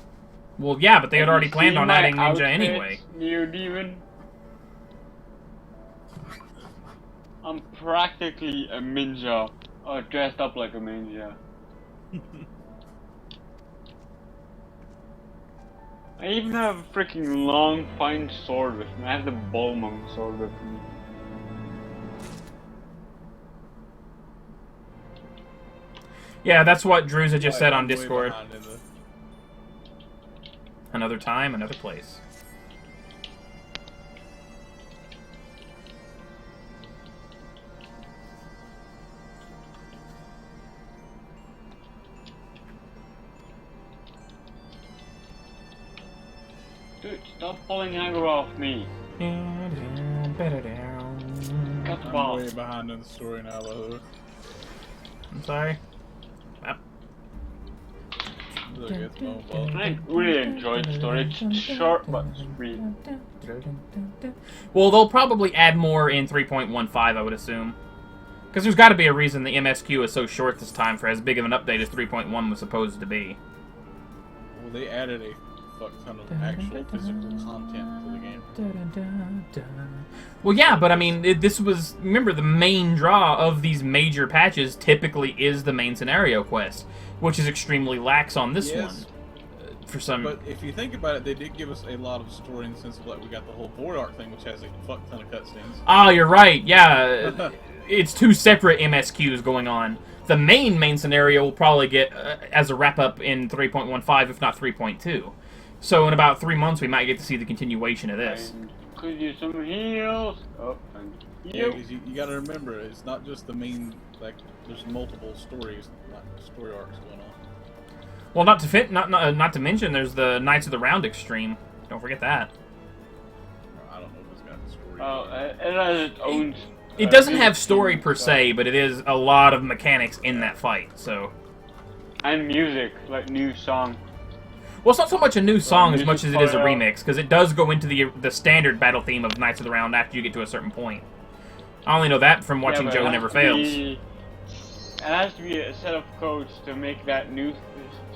Well, yeah, but they had already planned on adding ninja anyway. New demon. I'm practically a ninja, or dressed up like a ninja. I even have a freaking long, fine sword with me. I have the Bullmonk sword with me. Yeah, that's what Druza just said on Discord. Another time, another place. Dude, stop pulling aggro off me. Cut the ball. I'm way behind in the story now, by the way. I'm sorry. I really enjoyed the story. It's short but sweet. Well, they'll probably add more in 3.15, I would assume. Because there's got to be a reason the MSQ is so short this time for as big of an update as 3.1 was supposed to be. Well, they added a fuck ton of actual physical content to the game. Well, yeah, but I mean, this was... Remember, the main draw of these major patches typically is the main scenario quest, which is extremely lax on this one. For some... But if you think about it, they did give us a lot of story in the sense of, like, we got the whole board arc thing, which has a fuck ton of cutscenes. Oh, you're right, yeah. It's two separate MSQs going on. The main scenario will probably get as a wrap-up in 3.15, if not 3.2. So in about 3 months, we might get to see the continuation of this. Could use some heals. Oh, and yeah, because you gotta remember, it's not just the main, like, there's multiple stories, story arcs going on. Well, not to mention, there's the Knights of the Round Extreme. Don't forget that. I don't know if it's got the story. It has its own... It doesn't have story per se, but it is a lot of mechanics in that fight, so... And music, like new song. Well, it's not so much a new song as much as it is a remix, because it does go into the standard battle theme of Knights of the Round after you get to a certain point. I only know that from watching Joe Never Fails. It has to be a set of codes to make that new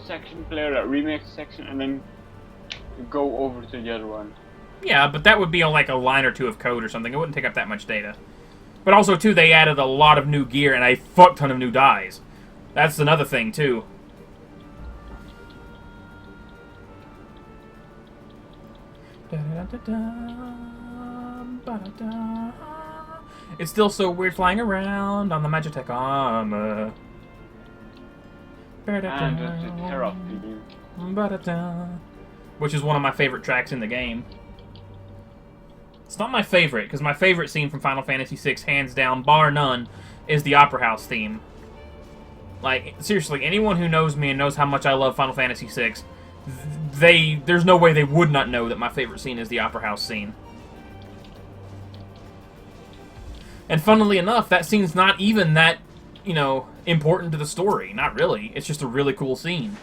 section play, or that remix section, and then go over to the other one. Yeah, but that would be like a line or two of code or something. It wouldn't take up that much data. But also, too, they added a lot of new gear and a fuck ton of new dies. That's another thing, too. It's still so weird flying around on the Magitech armor. And the Terra theme. Which is one of my favorite tracks in the game. It's not my favorite, because my favorite scene from Final Fantasy VI, hands down, bar none, is the Opera House theme. Like, seriously, anyone who knows me and knows how much I love Final Fantasy VI, there's no way they would not know that my favorite scene is the Opera House scene. And funnily enough, that scene's not even that, you know, important to the story. Not really. It's just a really cool scene.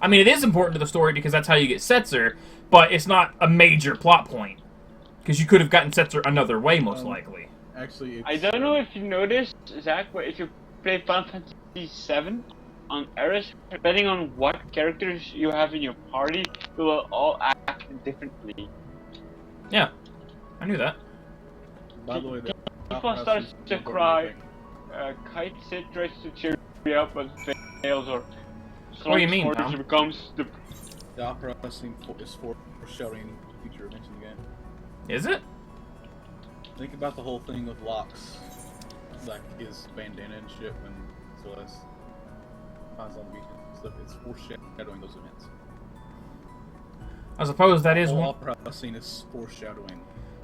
I mean, it is important to the story because that's how you get Setzer, but it's not a major plot point. Because you could have gotten Setzer another way, most likely. Actually, I don't know if you noticed, Zach, but if you play Final Fantasy VII on Eris, depending on what characters you have in your party, they will all act differently. Yeah, I knew that. By the way, Tifa starts to cry, Kite Sid tries to cheer you up but fails, or what do you mean, Tom? becomes the opera scene is foreshadowing future events in the game. Is it? Think about the whole thing with Locke's, like his bandana and shit when Celeste finds on the beach and stuff. It's foreshadowing those events. I suppose that The is whole one. opera scene is foreshadowing.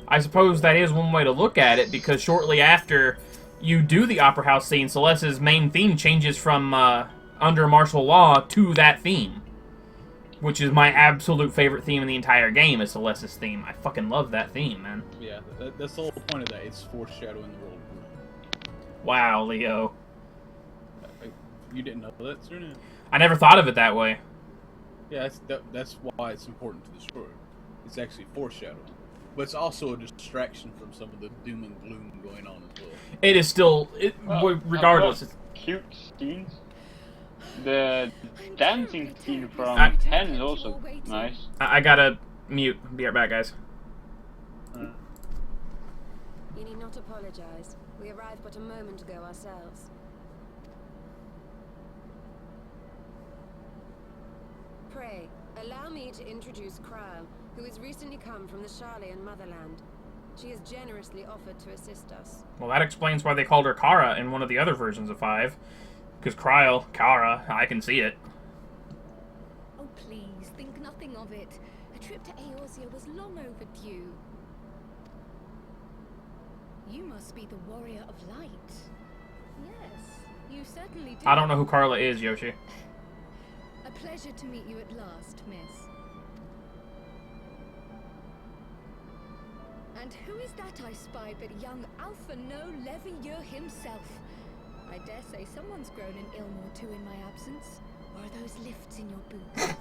I suppose that is one way to look at it, because shortly after you do the Opera House scene, Celeste's main theme changes from under martial law to that theme. Which is my absolute favorite theme in the entire game, is Celeste's theme. I fucking love that theme, man. Yeah, that's the whole point of that. It's foreshadowing the world. Wow, Leo. You didn't know that, sir? I never thought of it that way. Yeah, that's why it's important to the story. It's actually foreshadowing. But it's also a distraction from some of the doom and gloom going on as well. It is still... regardless. Cute scenes. The dancing scene from 10 is also nice. I gotta mute. Be right back, guys. You need not apologize. We arrived but a moment ago ourselves. Pray, allow me to introduce Kral, who has recently come from the Sharlayan motherland. She has generously offered to assist us. Well, that explains why they called her Kara in one of the other versions of 5. Because Kara, I can see it. Oh, please, think nothing of it. A trip to Eorzea was long overdue. You must be the Warrior of Light. Yes, you certainly do. I don't know who Carla is, Yoshi. A pleasure to meet you at last, miss. And who is that I spy but young Alpha No Levieux himself? I dare say someone's grown an Ilmor too in my absence. Or are those lifts in your boots?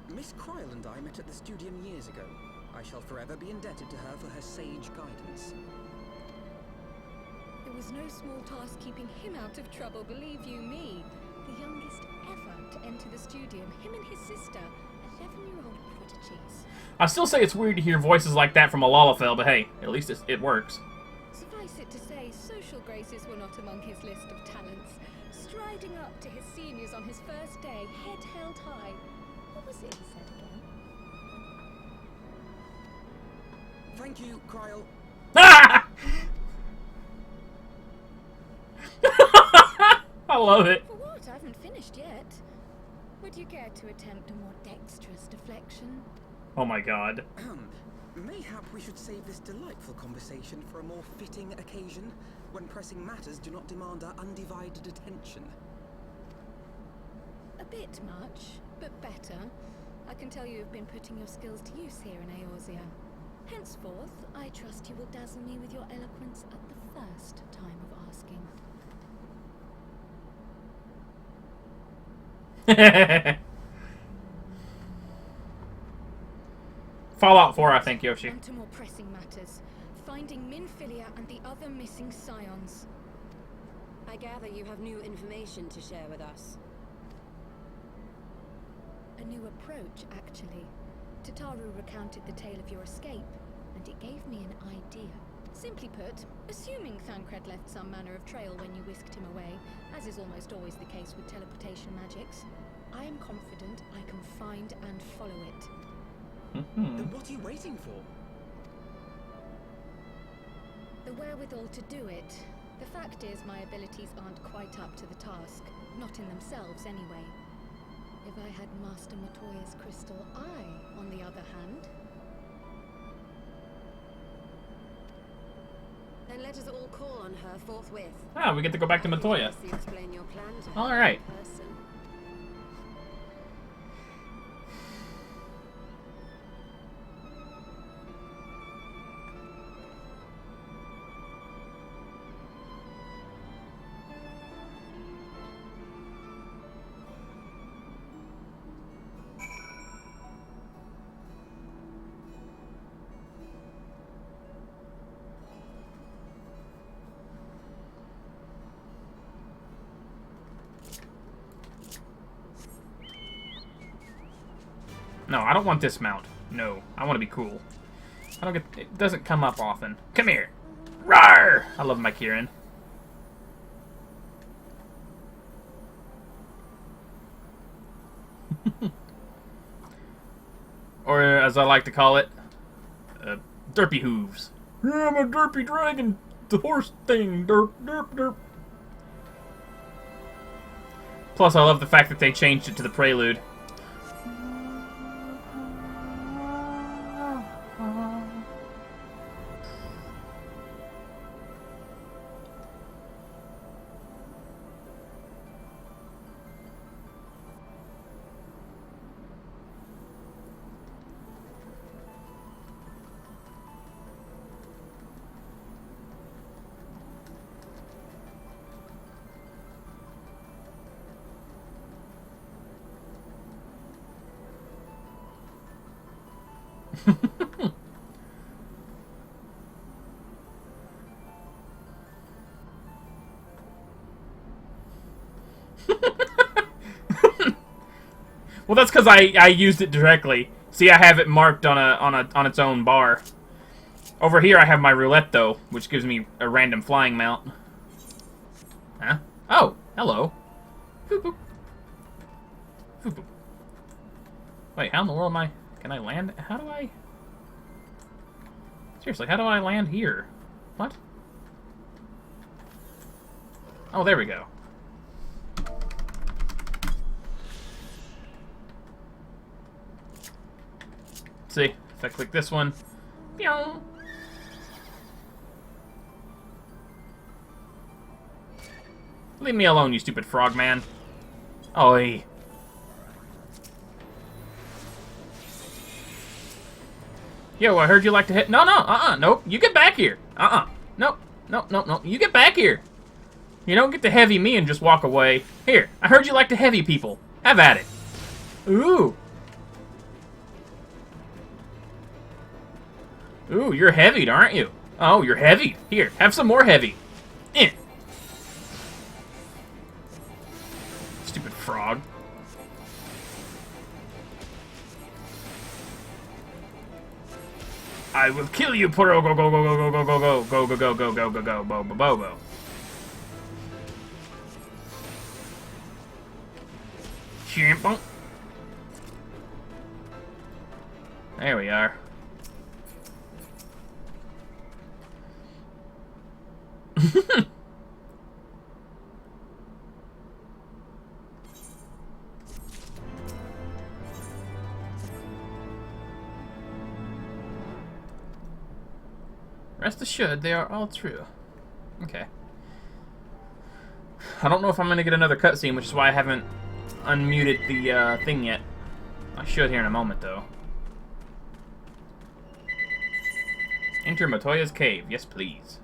Miss Cryle and I met at the Studium years ago. I shall forever be indebted to her for her sage guidance. It was no small task keeping him out of trouble, believe you me. The youngest ever to enter the Studium, him and his sister, 11-year-old prodigies. I still say it's weird to hear voices like that from a Lalafell, but hey, at least it works. Suffice it to say, social graces were not among his list of talents. Striding up to his seniors on his first day, head held high. What was it he said again? Thank you, Cryle. I love it. For what? I haven't finished yet. Would you care to attempt a more dexterous deflection? Oh my god. Mayhap we should save this delightful conversation for a more fitting occasion, when pressing matters do not demand our undivided attention. A bit much, but better. I can tell you have been putting your skills to use here in Eorzea. Henceforth, I trust you will dazzle me with your eloquence at the first time of asking. Fallout 4, I think, Yoshi. On to more pressing matters. Finding Minfilia and the other missing scions. I gather you have new information to share with us. A new approach, actually. Tataru recounted the tale of your escape, and it gave me an idea. Simply put, assuming Thancred left some manner of trail when you whisked him away, as is almost always the case with teleportation magics, I am confident I can find and follow it. Then what are you waiting for? The wherewithal to do it. The fact is, my abilities aren't quite up to the task. Not in themselves, anyway. If I had Master Matoya's crystal eye, on the other hand... Then let us all call on her forthwith. Ah, we get to go back to Matoya. Explain your plan to her. Alright. No, I don't want this mount. No, I want to be cool. I don't get. It doesn't come up often. Come here. Rawr! I love my Kieran. Or as I like to call it, derpy hooves. Yeah, I'm a derpy dragon. The horse thing. Derp, derp, derp. Plus, I love the fact that they changed it to the prelude. Well, that's because I used it directly. See, I have it marked on its own bar. Over here, I have my roulette though, which gives me a random flying mount. Huh? Oh, hello. Boop, boop. Boop, boop. Wait, how in the world am I? Can I land? How do I? Seriously, how do I land here? What? Oh, there we go. See, if I click this one, pew! Leave me alone, you stupid frog man. Oi. Yo, I heard you like to hit. No, nope. You get back here. Nope. Nope, nope, nope. You get back here. You don't get to heavy me and just walk away. Here, I heard you like to heavy people. Have at it. Ooh. Ooh, you're heavied, aren't you? Oh, you're heavied. Here, have some more heavy. Eh. Stupid frog. I will kill you, Poro. Go, go, go, go, go, go, go, go, go, go, go, go, go, go, bo, bo, bo, bo. Chimpong. There we are. Rest assured, they are all true. Okay. I don't know if I'm going to get another cutscene, which is why I haven't unmuted the thing yet. I should here in a moment, though. Enter Matoya's cave. Yes, please.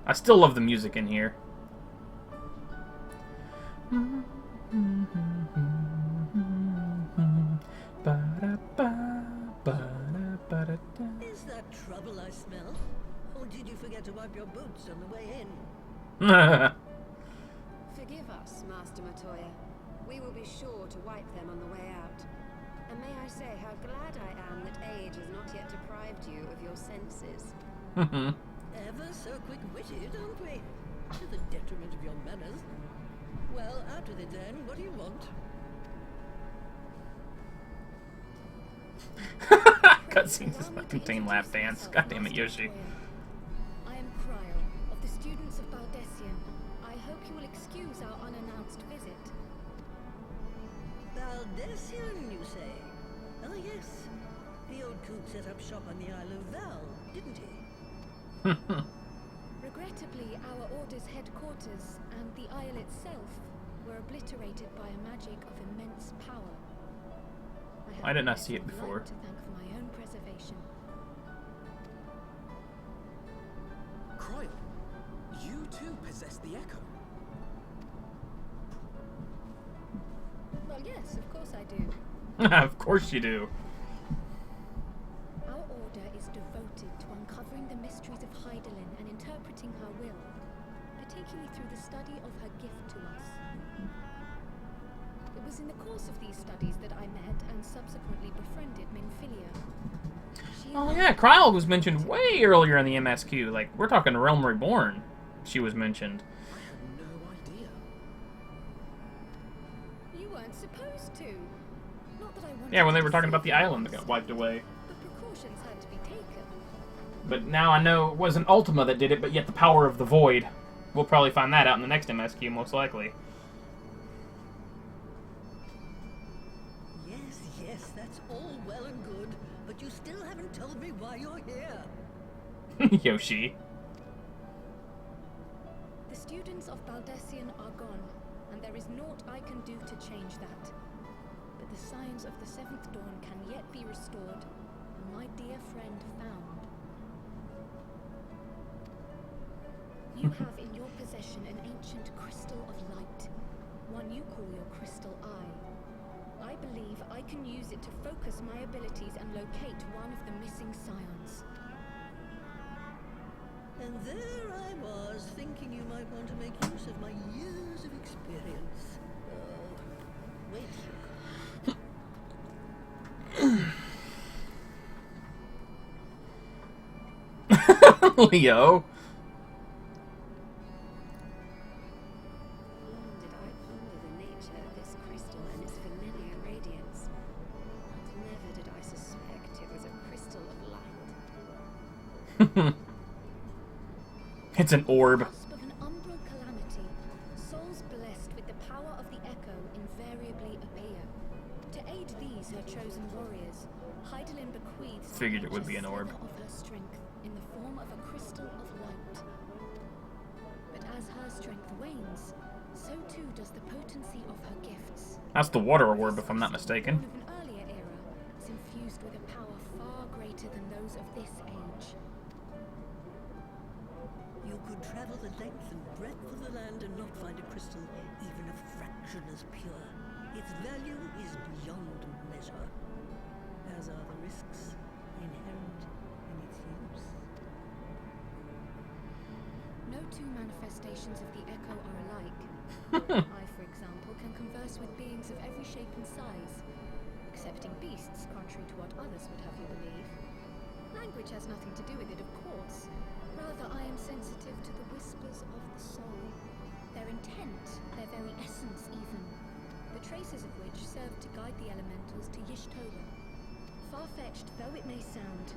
I still love the music in here. Is that trouble I smell? Or did you forget to wipe your boots on the way in? Forgive us, Master Matoya. We will be sure to wipe them on the way out. And may I say how glad I am that age has not yet deprived you of your senses. Ever so quick-witted, aren't we? To the detriment of your manners. Well, out with it then. What do you want? Cutscenes contain lap dance. God damn it, Yoshi. I am Cryo, of the students of Baldessian. I hope you will excuse our unannounced visit. Baldessian, you say? Oh, yes. The old coot set up shop on the Isle of Val, didn't he? Regrettably, our order's headquarters and the isle itself were obliterated by a magic of immense power. I did not see it before. To thank for my own preservation. Cryo, you too possess the echo. Well, yes, of course I do. Of course you do. Our order is devoted to uncovering the mysteries of Heidelin and interpreting her will, particularly through the study of her gift to us. It was in the course of these studies that I met and subsequently befriended Minfilia. Oh yeah, Kryl was mentioned way earlier in the MSQ. Like, we're talking Realm Reborn. She was mentioned. I had no idea. You weren't supposed to. Not that I wanted. Yeah, when they were talking about the island that got wiped away. But precautions had to be taken. But now I know it wasn't Ultima that did it, but yet the power of the Void. We'll probably find that out in the next MSQ, most likely. Yes, that's all well and good, but you still haven't told me why you're here. Yoshi. The students of Baldessian are gone, and there is naught I can do to change that. But the signs of the Seventh Dawn can yet be restored, and my dear friend found. You have in your possession an ancient crystal of light, one you call your crystal eye. I believe I can use it to focus my abilities and locate one of the missing scions. And there I was, thinking you might want to make use of my years of experience. Wait. Leo. It's an orb. Of an umbral calamity, souls blessed with the power of the echo invariably appear. To aid these, her chosen warriors, Heidelin bequeaths Figured it would be an orb. of her strength in the form of a crystal of light. But as her strength wanes, so too does the potency of her gifts. That's the water orb, if I'm not mistaken. Of an earlier era is infused with a power far greater than those of this age. You could travel the length and breadth of the land and not find a crystal even a fraction as pure. Its value is beyond measure, as are the risks inherent in its use. No two manifestations of the Echo are alike. I, for example, can converse with beings of every shape and size, excepting beasts, contrary to what others would have you believe. Language has nothing to do with it, of course. Rather, I am sensitive to the whispers of the soul, their intent, their very essence even, the traces of which serve to guide the elementals to Y'shtola. Far-fetched though it may sound,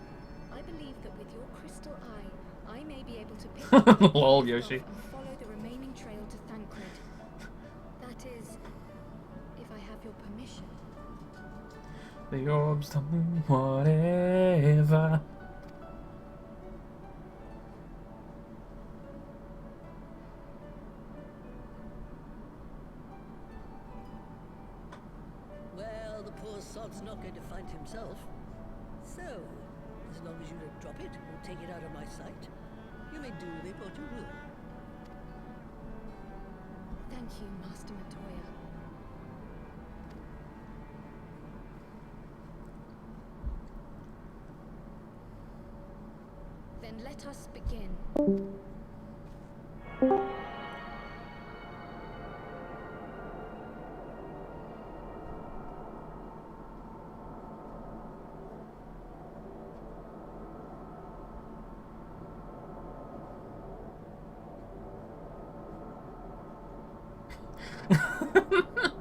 I believe that with your crystal eye, I may be able to pick up Lol, Yoshi. and follow the remaining trail to Thancred. That is, if I have your permission. The orbs tell me whatever. Well, the poor sod's not going to find himself. So, as long as you don't drop it or take it out of my sight, you may do with it what you will. Thank you, Master Matoya. Then let us begin.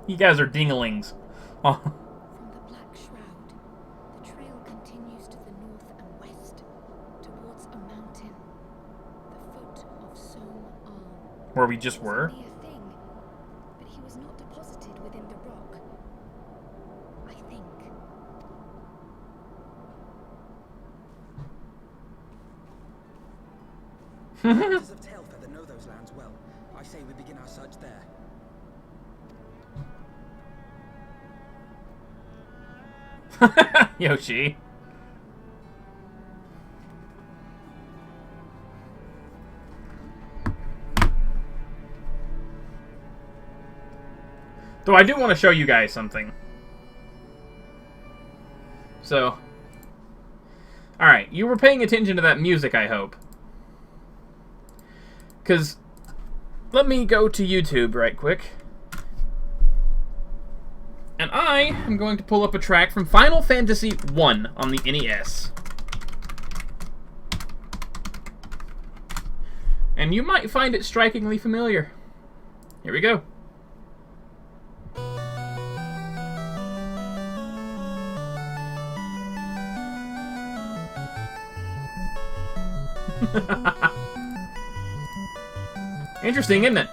You guys are dinglings. Oh. From the Black Shroud, the trail continues to the north and west, towards a mountain, the foot of Som Arm. Where we just were? It was only a thing, but he was not deposited within the rock. I think. Hunters of Tailfeather know those lands well. I say we begin our search there. Yoshi. Though I do want to show you guys something. So, alright, you were paying attention to that music, I hope. Because, let me go to YouTube right quick. And I am going to pull up a track from Final Fantasy I on the NES. And you might find it strikingly familiar. Here we go. Interesting, isn't it?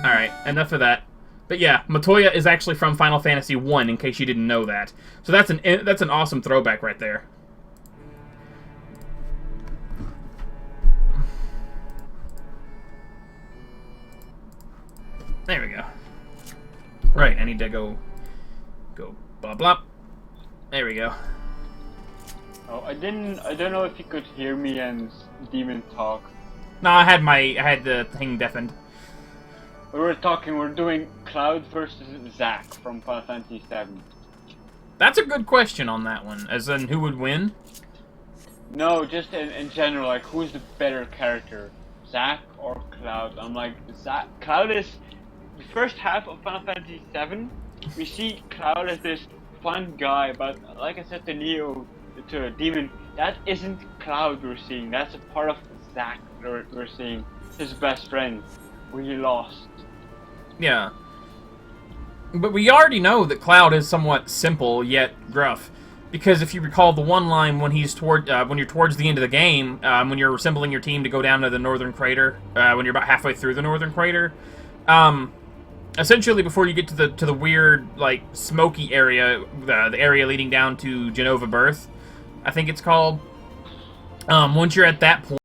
Alright, enough of that. But yeah, Matoya is actually from Final Fantasy I, in case you didn't know that. So that's an awesome throwback right there. There we go. Right, I need to go blah blah. There we go. Oh, I don't know if you could hear me and Demon talk. No, I had the thing deafened. We were doing Cloud versus Zack from Final Fantasy VII. That's a good question on that one, as in who would win? No, just in general, like who's the better character, Zack or Cloud? I'm like, Cloud is the first half of Final Fantasy VII. We see Cloud as this fun guy, but like I said to Neo, to Demon, that isn't Cloud we're seeing. That's a part of Zack we're seeing. His best friend, who he lost. Yeah. But we already know that Cloud is somewhat simple yet gruff, because if you recall the one line when he's when you're towards the end of the game, when you're assembling your team to go down to the Northern Crater, when you're about halfway through the Northern Crater, essentially before you get to the weird, like, smoky area, the area leading down to Genova Birth, I think it's called. Once you're at that point,